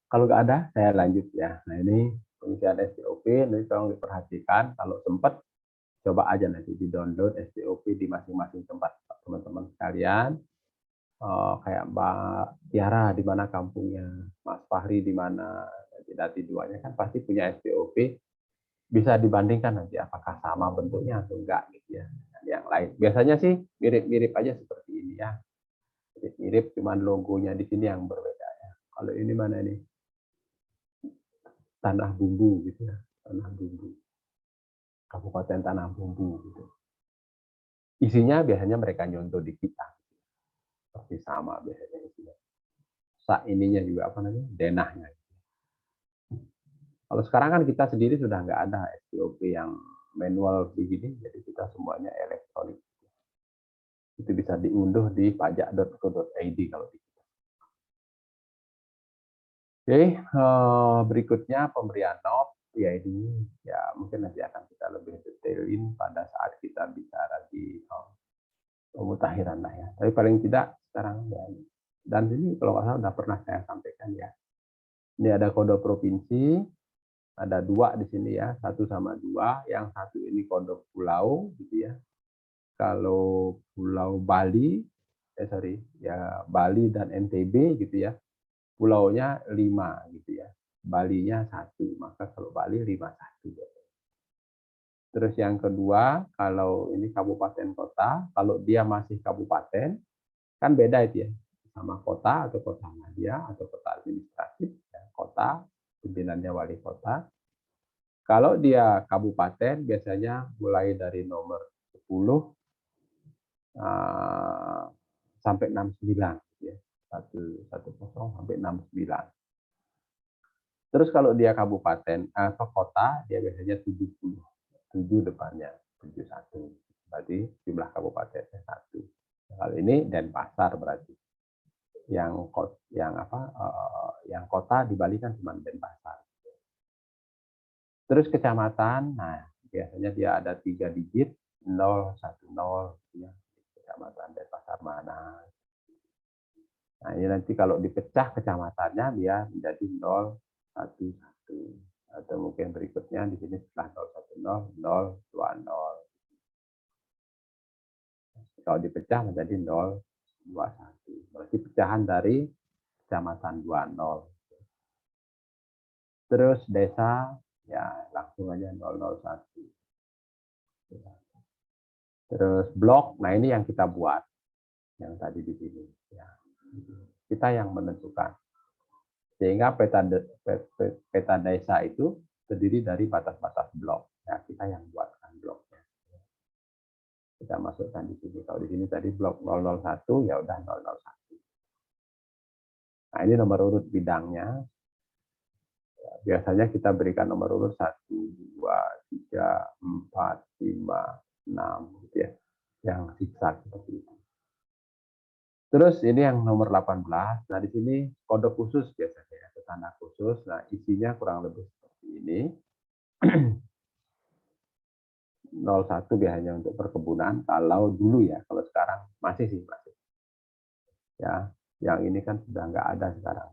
Kalau nggak ada, saya lanjut ya. Nah ini pengisian SPOP, ini tolong diperhatikan. Kalau sempat, coba aja nanti di-download SPOP di masing-masing tempat teman-teman sekalian. Kayak Mbak Tiara di mana kampungnya, Mas Fahri di mana, Dati duanya kan pasti punya SPOP. Bisa dibandingkan nanti apakah sama bentuknya atau enggak gitu ya. Yang lain. Biasanya sih mirip-mirip aja seperti ini ya. Mirip, cuman logonya di sini yang berbeda ya. Kalau ini mana nih? Tanah Bumbu gitu ya, Tanah Bumbu, Kabupaten Tanah Bumbu gitu. Isinya biasanya mereka nyontoh di kita, seperti sama biasanya isinya. Sak ininya juga apa namanya, denahnya. Kalau sekarang kan kita sendiri sudah nggak ada SPOP yang manual begini, jadi kita semuanya elektronik. Itu bisa diunduh di pajak.co.id kalau di kita. Oke, berikutnya pemberian NOP. Ya ini ya mungkin nanti akan kita lebih detailin pada saat kita bicara di pemutakhiran lah ya. Tapi paling tidak sekarang ya. Dan ini kalau nggak salah sudah pernah saya sampaikan ya. Ini ada kode provinsi, ada 2 di sini ya, 1 sama 2. Yang satu ini kode pulau gitu ya. Kalau Pulau Bali, Bali dan NTB gitu ya. Pulaunya 5 gitu ya. Balinya 1, maka kalau Bali 51. Terus yang kedua, kalau ini kabupaten kota, kalau dia masih kabupaten, kan beda itu ya, sama kota atau kota madya atau kota administratif, ya, kota, pimpinannya wali kota. Kalau dia kabupaten, biasanya mulai dari nomor 10 sampai 69. Ya. 1, sampai 69. Terus kalau dia kabupaten atau kota, dia biasanya 70. 7 depannya, 71. Berarti jumlah kabupatennya 1. Kalau ini Denpasar berarti. Yang kota di Bali kan cuma Denpasar. Terus kecamatan, nah biasanya dia ada 3 digit, 010 ya. Kecamatan Denpasar mana. Nah, ini nanti kalau dipecah kecamatannya dia menjadi 011 atau mungkin berikutnya di sini setelah 010 020. Kalau dipecah menjadi 021. Berarti pecahan dari kecamatan 20. Terus desa ya langsung aja 001. Terus blok, nah ini yang kita buat. Yang tadi di sini ya. Kita yang menentukan. Sehingga peta desa itu terdiri dari batas-batas blok. Ya, kita yang buatkan bloknya. Kita masukkan di sini. Kalau di sini tadi blok 001, ya udah 001. Nah, ini nomor urut bidangnya. Ya, biasanya kita berikan nomor urut 1, 2, 3, 4, 5, 6 gitu ya. Yang zigzag seperti itu. Terus ini yang nomor 18. Nah, di sini kode khusus biasanya, tanda khusus. Nah, isinya kurang lebih seperti ini. 01 biasanya untuk perkebunan. Kalau dulu ya, kalau sekarang masih sih masih. Ya, yang ini kan sudah nggak ada sekarang.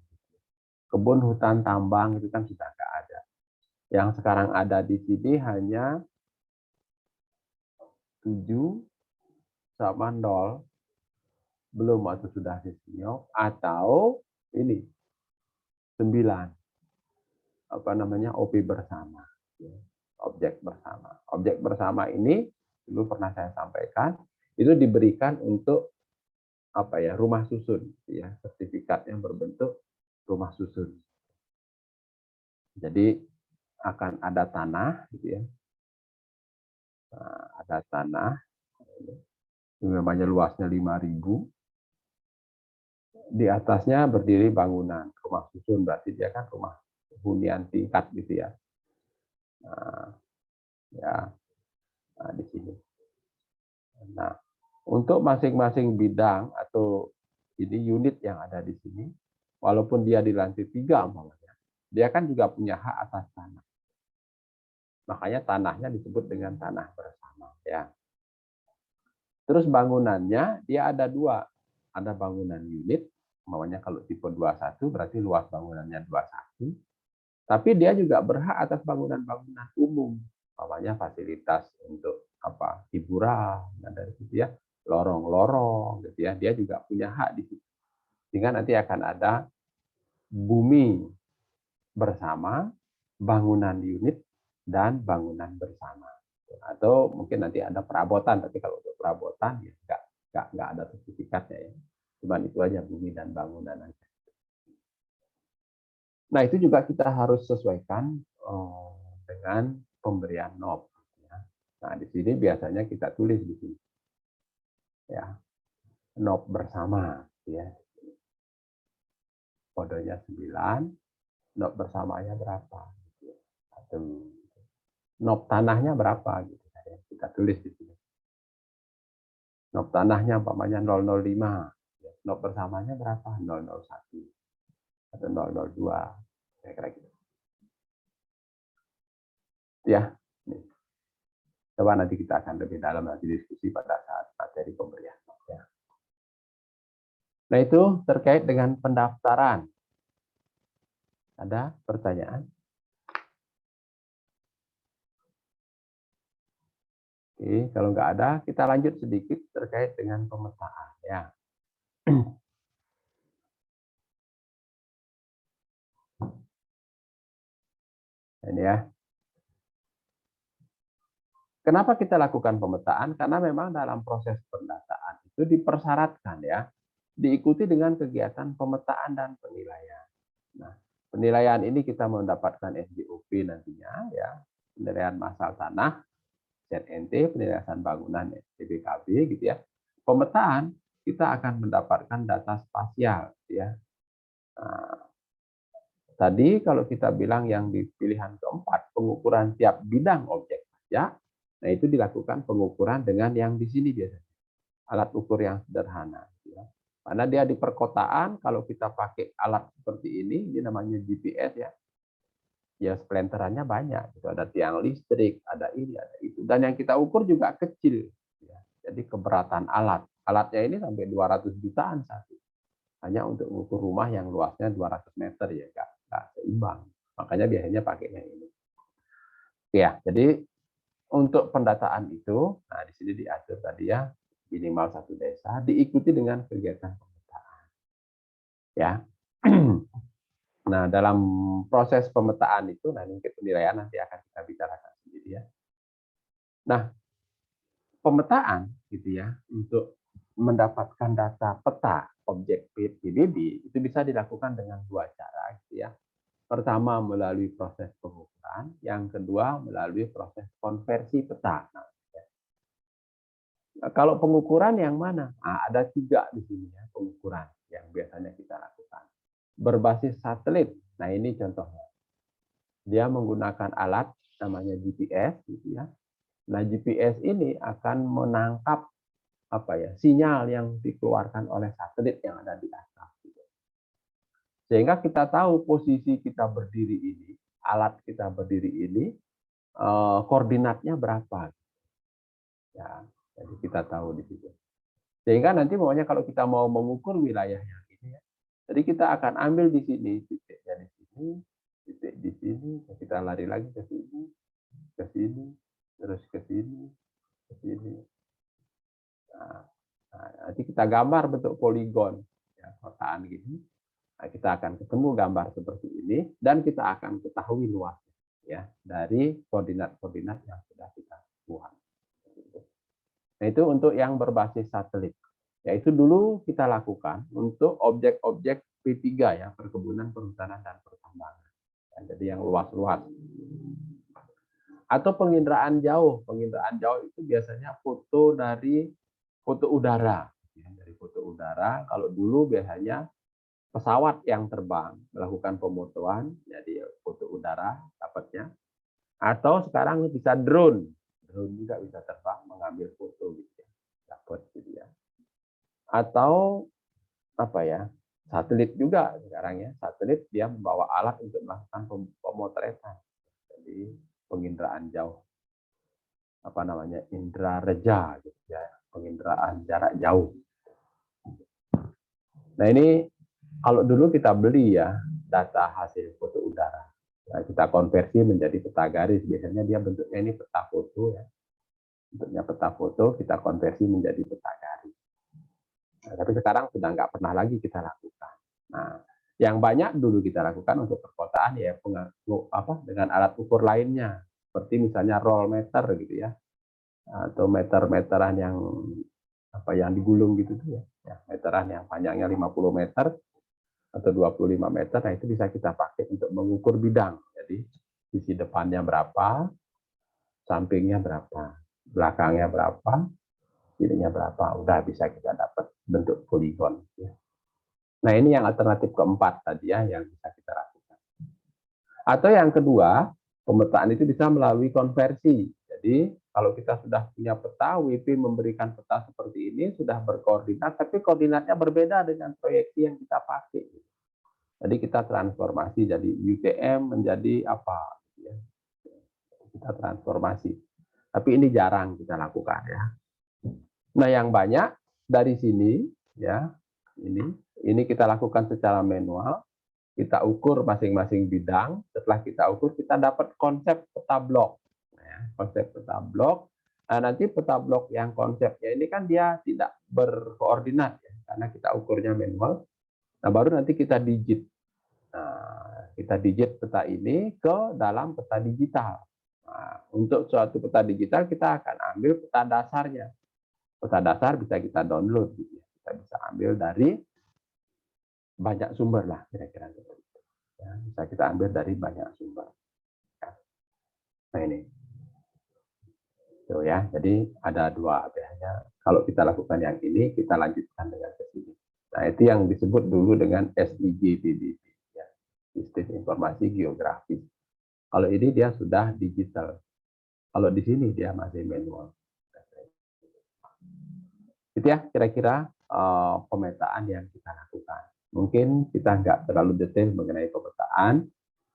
Kebun, hutan, tambang itu kan sudah nggak ada. Yang sekarang ada di sini hanya 7 sama 0. Belum atau sudah disinyok, atau ini 9 apa namanya OP bersama, objek bersama. Objek bersama ini dulu pernah saya sampaikan itu diberikan untuk apa ya, rumah susun ya, sertifikat yang berbentuk rumah susun. Jadi akan ada tanah gitu ya, nah, ada tanah ini namanya luasnya 5.000. Di atasnya berdiri bangunan rumah susun, berarti dia kan rumah hunian tingkat gitu ya. Nah, ya, nah, di sini. Nah, untuk masing-masing bidang atau ini unit yang ada di sini, walaupun dia di lantai 3 umpamanya, dia kan juga punya hak atas tanah. Makanya tanahnya disebut dengan tanah bersama. Ya. Terus bangunannya dia ada 2, ada bangunan unit. Namanya kalau tipe 21 berarti luas bangunannya 21. Tapi dia juga berhak atas bangunan-bangunan umum. Namanya fasilitas untuk apa? Hiburan, nah dari situ ya, lorong-lorong gitu ya. Dia juga punya hak di situ. Sehingga nanti akan ada bumi bersama, bangunan unit dan bangunan bersama. Atau mungkin nanti ada perabotan, tapi kalau untuk perabotan ya nggak ada sertifikatnya ya. Cuman itu aja, bumi dan bangunan aja. Nah, itu juga kita harus sesuaikan dengan pemberian NOP. Nah, di sini biasanya kita tulis di sini. Ya, NOP bersama. Ya. Kodenya 9, NOP bersamanya berapa. Atau NOP tanahnya berapa. Gitu. Kita tulis di sini. NOP tanahnya umpamanya 005. NOP bersamanya berapa? 001 atau 002. Kira-kira gitu. Ya. Coba nanti kita akan lebih dalam nanti diskusi pada saat materi pemberian. Ya. Nah, itu terkait dengan pendaftaran. Ada pertanyaan? Oke, kalau nggak ada, kita lanjut sedikit terkait dengan pemetaan. Ya. Ini ya. Kenapa kita lakukan pemetaan? Karena memang dalam proses pendataan itu dipersyaratkan ya, diikuti dengan kegiatan pemetaan dan penilaian. Nah, penilaian ini kita mendapatkan SDOP nantinya ya, penilaian massal tanah, ZNT, penilaian bangunan, TBKB gitu ya. Pemetaan kita akan mendapatkan data spasial, ya. Nah, tadi kalau kita bilang yang di pilihan keempat, pengukuran tiap bidang objek pajak, nah itu dilakukan pengukuran dengan yang di sini biasanya, alat ukur yang sederhana. Ya. Karena dia di perkotaan, kalau kita pakai alat seperti ini namanya GPS ya, ya splenterannya banyak. Itu ada tiang listrik, ada ini, ada itu. Dan yang kita ukur juga kecil. Ya. Jadi keberatan alat. Alatnya ini sampai 200 jutaan satu. Hanya untuk mengukur rumah yang luasnya 200 meter ya, nggak seimbang. Makanya biasanya pakai yang ini. Ya, jadi untuk pendataan itu, nah di sini diatur tadi ya, minimal satu desa, diikuti dengan kegiatan pemetaan. Ya. Nah, dalam proses pemetaan itu, nah ini penilaian nanti akan kita bicarakan sendiri ya. Nah, pemetaan gitu ya, untuk mendapatkan data peta objek PBB itu bisa dilakukan dengan dua cara gitu ya. Pertama melalui proses pengukuran, yang kedua melalui proses konversi peta. Nah, kalau pengukuran yang mana? Nah, ada 3 di sini ya, pengukuran yang biasanya kita lakukan. Berbasis satelit. Nah, ini contohnya. Dia menggunakan alat namanya GPS gitu ya. Nah, GPS ini akan menangkap sinyal yang dikeluarkan oleh satelit yang ada di atas. Gitu. Sehingga kita tahu posisi kita berdiri ini, alat kita berdiri ini, koordinatnya berapa. Ya, jadi kita tahu di situ. Sehingga nanti pokoknya kalau kita mau mengukur wilayah yang ini, ya, jadi kita akan ambil di sini, titiknya di sini, titik di sini, kita lari lagi ke sini, terus ke sini, ke sini. Nah, nanti kita gambar bentuk poligon, ya, kotaan gini. Nah, kita akan ketemu gambar seperti ini, dan kita akan ketahui luasnya, ya, dari koordinat-koordinat yang sudah kita buat. Nah, itu untuk yang berbasis satelit. Yaitu dulu kita lakukan untuk objek-objek P3 ya, perkebunan, perhutanan, dan pertambangan. Jadi yang luas-luas. Atau penginderaan jauh. Penginderaan jauh itu biasanya foto udara. Ya, dari foto udara, kalau dulu biasanya pesawat yang terbang melakukan pemotoan, jadi foto udara dapatnya. Atau sekarang bisa drone. Drone juga bisa terbang mengambil foto gitu ya. Dapat gitu ya. Atau satelit juga sekarang ya. Satelit dia membawa alat untuk melakukan pemotretan. Jadi penginderaan jauh. Indrareja gitu ya. Penginderaan jarak jauh. Nah, ini kalau dulu kita beli ya data hasil foto udara. Nah, kita konversi menjadi peta garis. Biasanya dia bentuknya ini peta foto ya. Bentuknya peta foto, kita konversi menjadi peta garis. Nah, tapi sekarang sudah nggak pernah lagi kita lakukan. Nah, yang banyak dulu kita lakukan untuk perkotaan ya dengan alat ukur lainnya, seperti misalnya roll meter gitu ya, atau meter-meteran yang digulung gitu tuh ya, meteran yang panjangnya 50 meter atau 25 meter. Nah, itu bisa kita pakai untuk mengukur bidang. Jadi sisi depannya berapa, sampingnya berapa, belakangnya berapa, kirinya berapa, udah bisa kita dapat bentuk poligon. Ya. Nah, ini yang alternatif keempat tadi ya, yang bisa kita lakukan. Atau yang kedua, pemetaan itu bisa melalui konversi. Jadi, kalau kita sudah punya peta, WP memberikan peta seperti ini, sudah berkoordinat, tapi koordinatnya berbeda dengan proyeksi yang kita pakai. Jadi, kita transformasi jadi UTM menjadi apa? Ya. Kita transformasi. Tapi ini jarang kita lakukan ya. Nah, yang banyak dari sini ya, ini kita lakukan secara manual. Kita ukur masing-masing bidang. Setelah kita ukur, kita dapat konsep peta blok. Ya, konsep peta blok. Nah, nanti peta blok yang konsepnya ini kan dia tidak berkoordinat ya, karena kita ukurnya manual. Nah, baru nanti kita digit. Nah, kita digit peta ini ke dalam peta digital. Nah, untuk suatu peta digital kita akan ambil peta dasarnya. Peta dasar bisa kita download, gitu ya. Kita bisa ambil dari banyak sumber lah, kira-kira seperti itu. Ya, bisa kita ambil dari banyak sumber. Nah, ini. Tuh ya, jadi ada dua biasanya. Kalau kita lakukan yang ini, kita lanjutkan dengan ke sini. Nah, itu yang disebut dulu dengan SIG-PDP, ya, Sistem Informasi Geografis. Kalau ini dia sudah digital. Kalau di sini dia masih manual. Itu ya kira-kira pemetaan yang kita lakukan. Mungkin kita nggak terlalu detail mengenai pemetaan.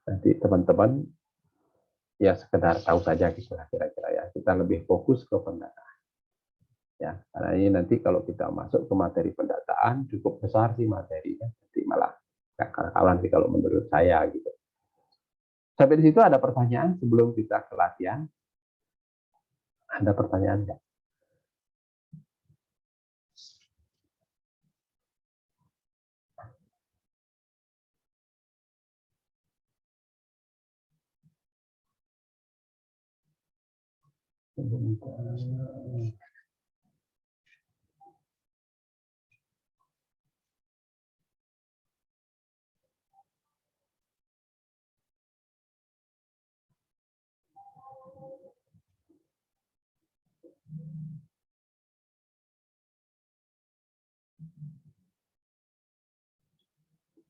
Nanti teman-teman ya sekedar tahu saja gitu lah kira-kira ya. Kita lebih fokus ke pendataan. Ya, karena ini nanti kalau kita masuk ke materi pendataan cukup besar sih materinya. Nanti malah nggak kalah-kalah sih kalau menurut saya gitu. Sampai di situ ada pertanyaan sebelum kita ke latihan? Ada pertanyaan nggak?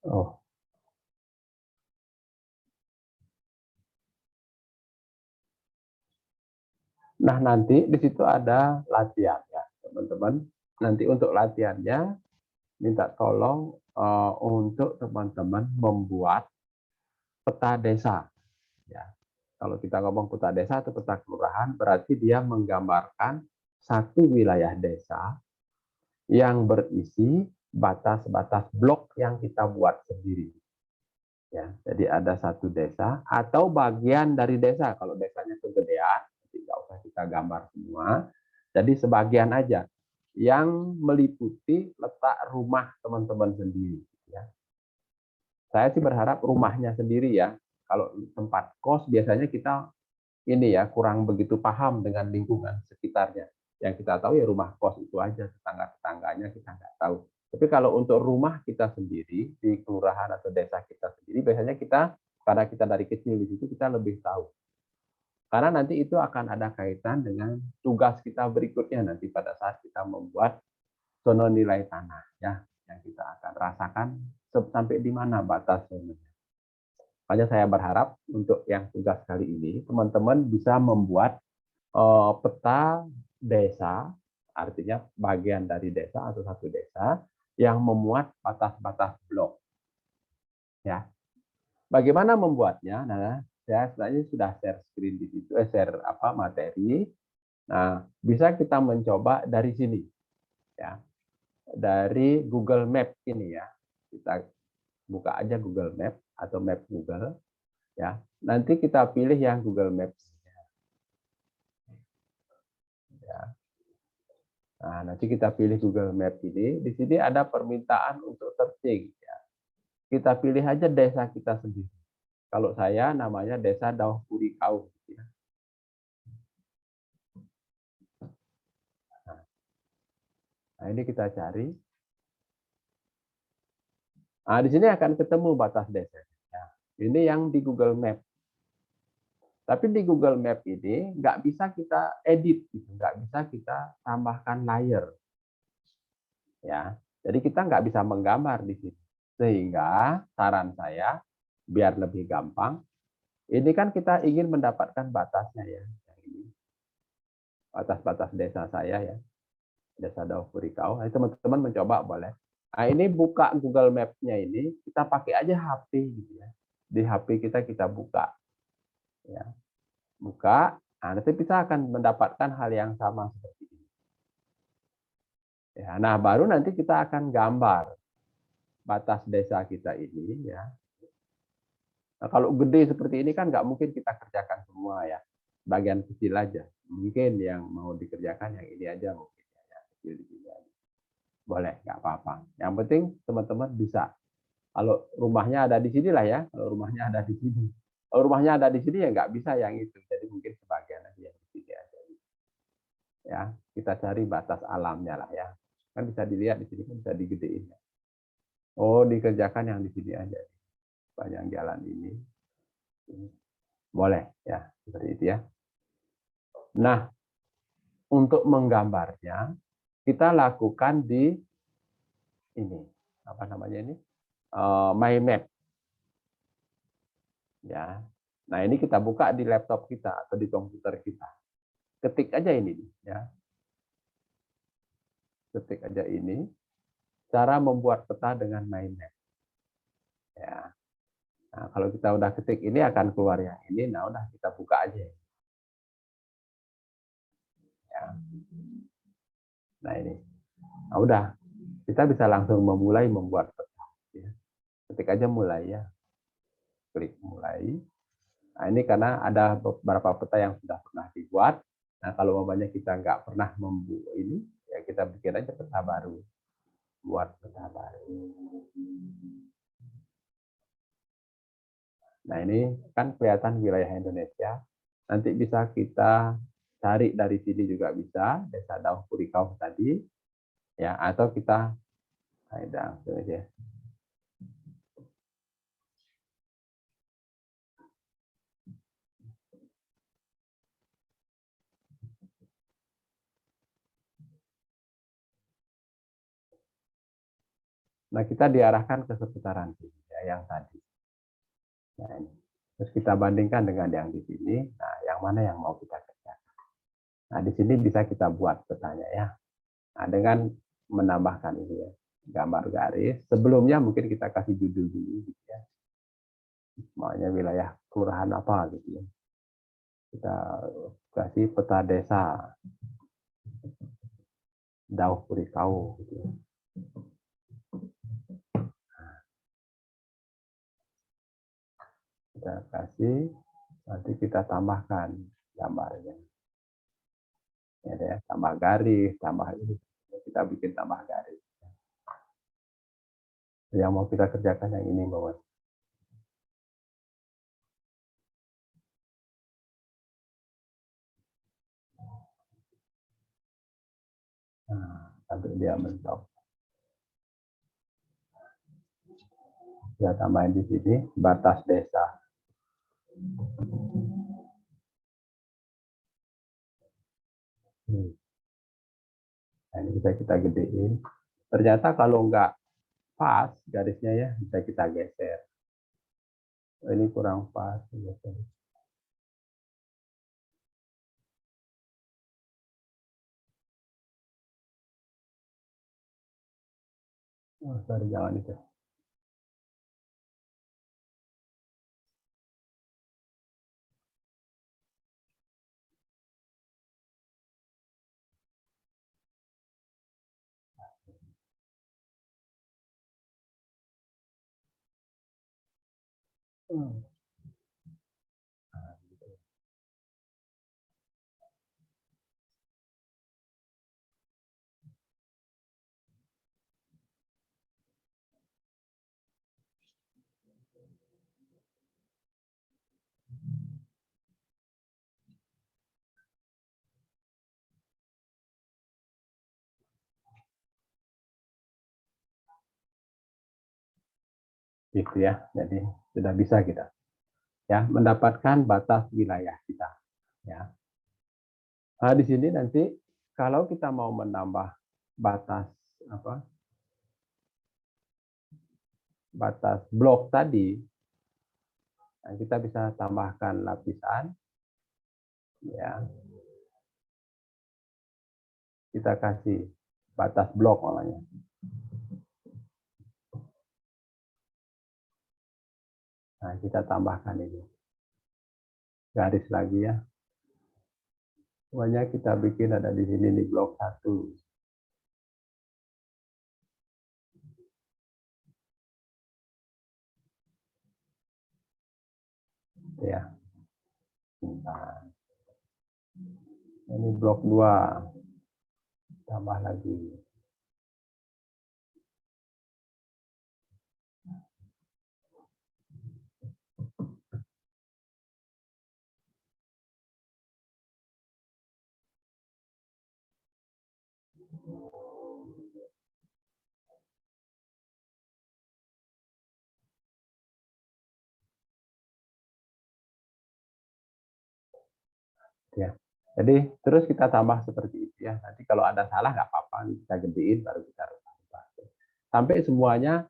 Oh, nah nanti di situ ada latihan ya teman-teman. Nanti untuk latihannya minta tolong untuk teman-teman membuat peta desa. Ya, kalau kita ngomong peta desa atau peta kelurahan, berarti dia menggambarkan satu wilayah desa yang berisi batas-batas blok yang kita buat sendiri. Ya, jadi ada satu desa atau bagian dari desa. Kalau desanya kegedean, tidak usah kita gambar semua. Jadi sebagian aja yang meliputi letak rumah teman-teman sendiri. Ya. Saya sih berharap rumahnya sendiri ya. Kalau tempat kos biasanya kita ini ya kurang begitu paham dengan lingkungan sekitarnya. Yang kita tahu ya rumah kos itu aja, tetangga-tetangganya kita nggak tahu. Tapi kalau untuk rumah kita sendiri di kelurahan atau desa kita sendiri, biasanya kita karena kita dari kecil di situ kita lebih tahu. Karena nanti itu akan ada kaitan dengan tugas kita berikutnya nanti pada saat kita membuat zona nilai tanah ya, yang kita akan rasakan sampai di mana batas zonanya. Makanya saya berharap untuk yang tugas kali ini teman-teman bisa membuat peta desa, artinya bagian dari desa atau satu desa yang memuat batas-batas blok. Ya, bagaimana membuatnya? Nah, saya sebenarnya sudah share screen di situ, share materi. Nah, bisa kita mencoba dari sini, ya, dari Google Map ini ya. Kita buka aja Google Map atau Map Google, ya. Nanti kita pilih yang Google Maps. Ya. Nah, nanti kita pilih Google Map ini. Di sini ada permintaan untuk searching. Ya. Kita pilih aja desa kita sendiri. Kalau saya namanya Desa Dauhpurikau. Ya. Nah, ini kita cari. Nah, di sini akan ketemu batas desa. Ya. Ini yang di Google Map. Tapi di Google Map ini nggak bisa kita edit, gitu. Nggak bisa kita tambahkan layer. Ya, jadi kita nggak bisa menggambar di sini. Sehingga saran saya, biar lebih gampang, ini kan kita ingin mendapatkan batasnya ya. Batas-batas desa saya ya. Desa Dauhpurikau. Nah, teman-teman mencoba boleh. Nah, ini buka Google Map-nya ini, kita pakai aja HP gitu ya. Di HP kita buka. Ya. Buka, nah, nanti kita akan mendapatkan hal yang sama seperti ini. Ya, nah, baru nanti kita akan gambar batas desa kita ini ya. Nah, kalau gede seperti ini kan nggak mungkin kita kerjakan semua ya. Bagian kecil aja. Mungkin yang mau dikerjakan yang ini aja mungkin ya, kecil di sini aja. Boleh, nggak apa-apa. Yang penting teman-teman bisa. Kalau rumahnya ada di sini lah ya. Kalau rumahnya ada di sini. Kalau rumahnya ada di sini ya nggak bisa yang itu. Jadi mungkin sebagian aja yang di sini aja. Ya, kita cari batas alamnya lah ya. Kan bisa dilihat di sini kan bisa digedein. Oh, dikerjakan yang di sini aja. Sepanjang jalan ini. Boleh ya, seperti itu ya. Nah, untuk menggambarnya kita lakukan di ini, apa namanya ini, My Map. Ya, nah ini kita buka di laptop kita atau di komputer kita. Ketik aja ini, ya. Ketik aja ini. Cara membuat peta dengan My Map. Ya. Nah, kalau kita udah ketik ini akan keluar yang ini. Nah, udah kita buka aja. Ya. Nah ini. Nah, udah. Kita bisa langsung memulai membuat peta. Ya. Ketik aja mulai ya. Klik mulai. Nah ini karena ada beberapa peta yang sudah pernah dibuat. Nah kalau umpamanya kita nggak pernah membuat ini, ya kita bikin aja peta baru. Buat peta baru. Nah ini kan kelihatan wilayah Indonesia. Nanti bisa kita cari dari sini juga bisa, Desa Dauh Kurikau tadi. Ya, atau kita ada langsung aja. Nah, kita diarahkan ke seputaran sini ya, yang tadi. Nah, ini. Terus kita bandingkan dengan yang di sini. Nah, yang mana yang mau kita kerjakan? Nah, di sini bisa kita buat petanya ya. Nah, dengan menambahkan ini ya, gambar garis. Sebelumnya mungkin kita kasih judul dulu gitu ya. Maunya wilayah kelurahan apa gitu ya. Kita kasih peta desa Dauh Kurikau gitu ya. Kita kasih, nanti kita tambahkan gambarnya. Ya, tambah garis, tambah ini. Kita bikin tambah garis. Yang mau kita kerjakan yang ini, Bapak. Nah, sampai dia mentok. Kita tambahin di sini batas desa. Nah, ini bisa kita gedein. Ternyata kalau nggak pas garisnya ya, bisa kita geser. Ini kurang pas. Oh, sorry, jangan itu. Gitu ya. Jadi sudah bisa kita ya mendapatkan batas wilayah kita. Ya. Nah, di sini nanti kalau kita mau menambah batas apa? Batas blok tadi, nah kita bisa tambahkan lapisan ya. Kita kasih batas blok namanya. Nah, kita tambahkan ini. Garis lagi ya. Semuanya kita bikin ada di sini di blok 1. Ya. Nah, ini blok 2. Tambah lagi. Ya. Jadi terus kita tambah seperti itu ya. Nanti kalau ada salah nggak apa-apa, kita gedein baru kita rubah. Sampai semuanya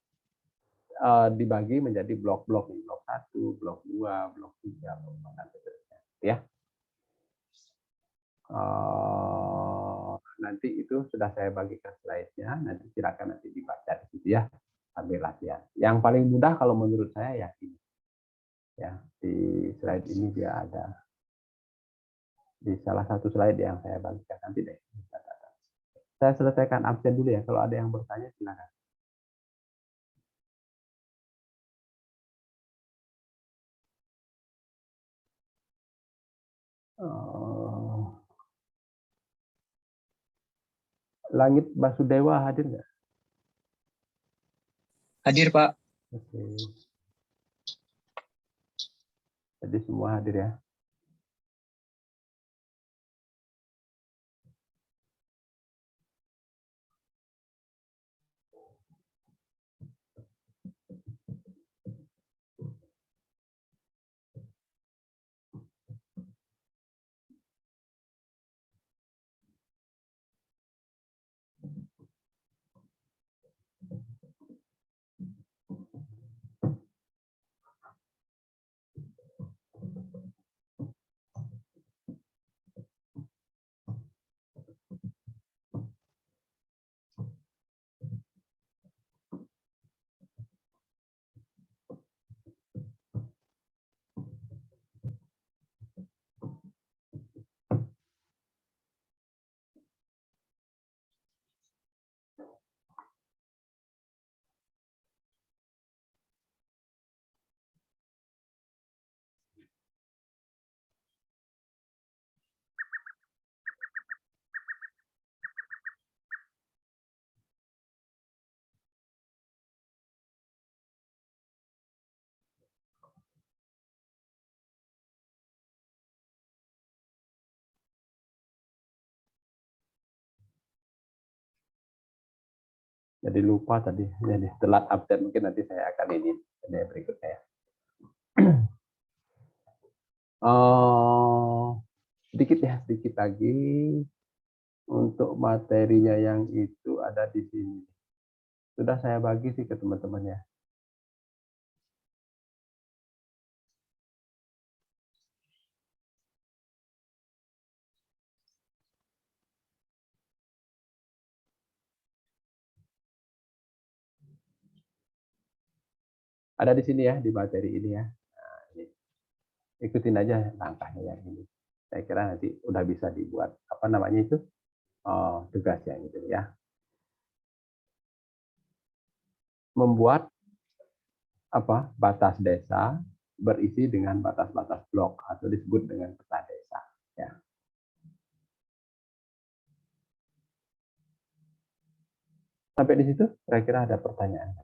dibagi menjadi blok-blok, blok 1, blok 2, blok 3, blok 4, dan seterusnya. Ya. Nanti itu sudah saya bagikan slide-nya, nanti silakan nanti dibaca di situ ya, sambil latihan. Yang paling mudah kalau menurut saya ya ini. Ya, di slide ini dia ada. Di salah satu slide yang saya bagikan nanti deh. Saya selesaikan absen dulu ya, kalau ada yang bertanya silakan. Langit Basudewa hadir nggak? Hadir, Pak. Oke. Jadi semua hadir ya. Jadi lupa tadi, jadi telat absen, mungkin nanti saya akan ini berikutnya ya. Sedikit ya, sedikit lagi untuk materinya yang itu ada di sini. Sudah saya bagi sih ke teman-teman ya. Ada di sini ya, di materi ini ya. Nah, ini. Ikutin aja langkahnya yang ini. Saya kira nanti udah bisa dibuat apa namanya itu tugasnya gitu ya. Membuat apa batas desa berisi dengan batas-batas blok atau disebut dengan peta desa. Ya. Sampai di situ, kira-kira ada pertanyaan?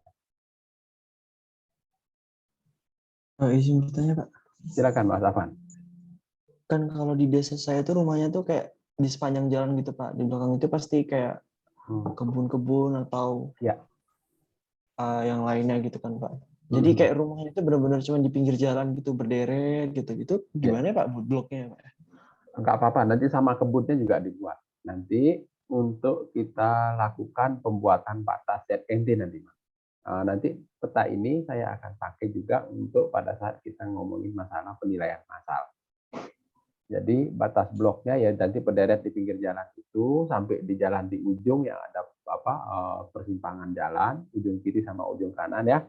Izin bertanya, Pak. Silakan Mas Afan. Kan kalau di desa saya tuh rumahnya tuh kayak di sepanjang jalan gitu, Pak. Di belakang itu pasti kayak kebun-kebun atau ya. Yang lainnya gitu kan, Pak. Jadi kayak rumahnya itu benar-benar cuma di pinggir jalan gitu, berderet gitu-gitu. Gimana ya, Pak, bloknya, Pak? Enggak apa-apa, nanti sama kebunnya juga dibuat. Nanti untuk kita lakukan pembuatan batas ZNT nanti, Mas. Nanti peta ini saya akan pakai juga untuk pada saat kita ngomongin masalah penilaian massal. Jadi batas bloknya ya nanti berderet di pinggir jalan itu sampai di jalan di ujung yang ada persimpangan jalan, ujung kiri sama ujung kanan ya.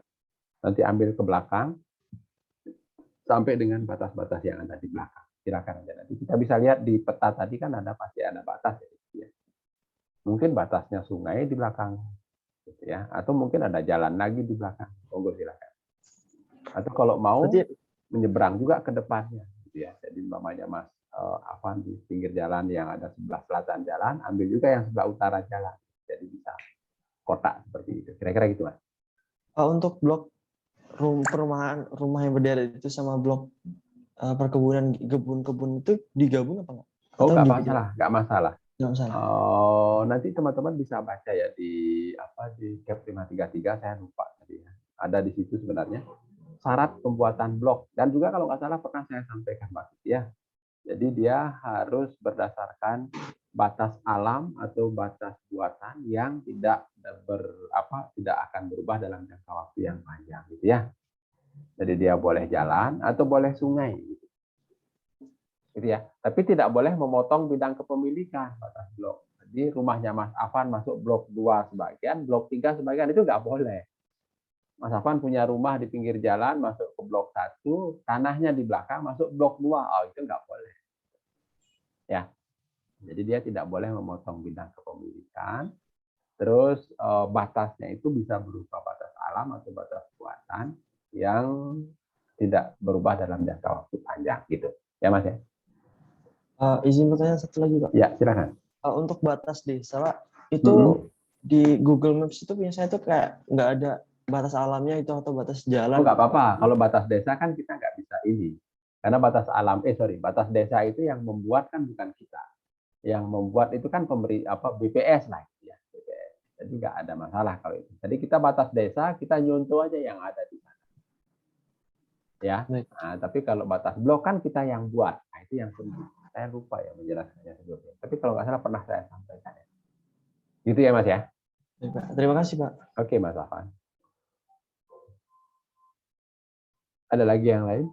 Nanti ambil ke belakang sampai dengan batas-batas yang ada di belakang. Silakan aja nanti kita bisa lihat di peta tadi kan ada pasti ada batas ya. Mungkin batasnya sungai di belakang gitu ya, atau mungkin ada jalan lagi di belakang. Monggo silakan. Atau kalau mau menyeberang juga ke depannya gitu ya. Jadi namanya Mas Afan di pinggir jalan yang ada sebelah selatan jalan, ambil juga yang sebelah utara jalan. Jadi bisa kotak seperti itu. Kira-kira gitu, Mas. Untuk blok perumahan rumah yang berderet itu sama blok perkebunan kebun-kebun itu digabung apa enggak? Oh, nggak masalah, nggak masalah. Nggak masalah. Nanti teman-teman bisa baca ya di CAP 533, saya lupa tadi ya. Ada di situ sebenarnya syarat pembuatan blok, dan juga kalau nggak salah pernah saya sampaikan Mas ya. Jadi dia harus berdasarkan batas alam atau batas buatan yang tidak tidak akan berubah dalam jangka waktu yang panjang, gitu ya. Jadi dia boleh jalan atau boleh sungai, gitu ya. Tapi tidak boleh memotong bidang kepemilikan batas blok. Jadi rumahnya Mas Afan masuk blok 2 sebagian, blok 3 sebagian, itu nggak boleh. Mas Afan punya rumah di pinggir jalan, masuk ke blok 1, tanahnya di belakang, masuk blok 2. Oh, itu nggak boleh. Ya, jadi dia tidak boleh memotong bidang kepemilikan. Terus batasnya itu bisa berupa batas alam atau batas buatan yang tidak berubah dalam jangka waktu panjang, gitu. Ya, Mas ya? Izin bertanya satu lagi, Pak. Ya, silakan. Untuk batas desa, Pak, itu di Google Maps itu biasanya itu kayak nggak ada batas alamnya itu atau batas jalan. Oh, nggak apa-apa. Kalau batas desa kan kita nggak bisa ini. Karena batas batas desa itu yang membuat kan bukan kita. Yang membuat itu kan BPS lah, ya. BPS. Jadi nggak ada masalah kalau itu. Jadi kita batas desa, kita nyontoh aja yang ada di sana. Ya. Nah, tapi kalau batas blok kan kita yang buat. Nah, itu yang penting. Saya lupa ya menjelaskannya sebelumnya. Tapi kalau nggak salah pernah saya sampaikan. Gitu ya, Mas ya? Terima kasih, Pak. Oke, Mas Afan. Ada lagi yang lain?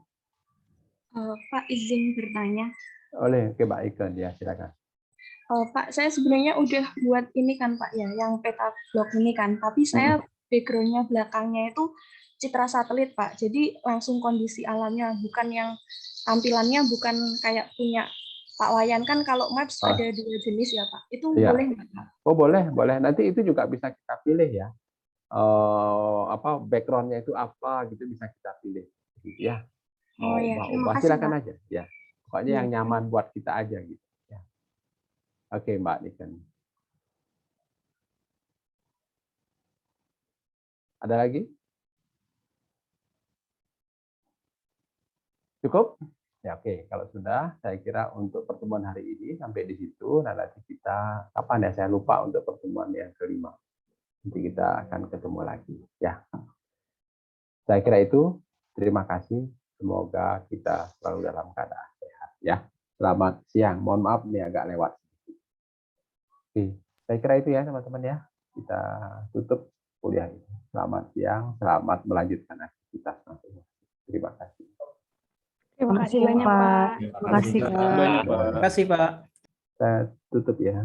Pak, izin bertanya. Oleh Mbak Ika, ya, silakan. Pak, saya sebenarnya udah buat ini kan Pak ya, yang peta blok ini kan. Tapi saya background-nya belakangnya itu citra satelit Pak. Jadi langsung kondisi alamnya, bukan yang tampilannya bukan kayak punya Pak Wayan kan. Kalau Maps ada 2 jenis ya Pak. Itu Iya. boleh nggak Pak? Oh, boleh. Nanti itu juga bisa kita pilih ya. Background-nya itu apa gitu bisa kita pilih, gitu ya. Oh ya, terima Ubah kasih silakan Pak. aja, ya. Pokoknya yang nyaman buat kita aja gitu. Ya. Oke, Mbak Niken. Ada lagi? Cukup? Ya, oke. Kalau sudah, saya kira untuk pertemuan hari ini sampai di situ. Nah, nanti kita kapan ya? Saya lupa untuk pertemuan yang kelima. Nanti kita akan ketemu lagi, ya. Saya kira itu. Terima kasih. Semoga kita selalu dalam keadaan sehat, ya. Selamat siang. Mohon maaf nih agak lewat. Oke, saya kira itu ya teman-teman ya. Kita tutup kuliah ini. Selamat siang. Selamat melanjutkan aktivitas masing-masing. Terima kasih. Terima kasih banyak, Pak. Terima kasih, Pak. Banyak, Pak. Terima kasih, Pak. Saya tutup ya.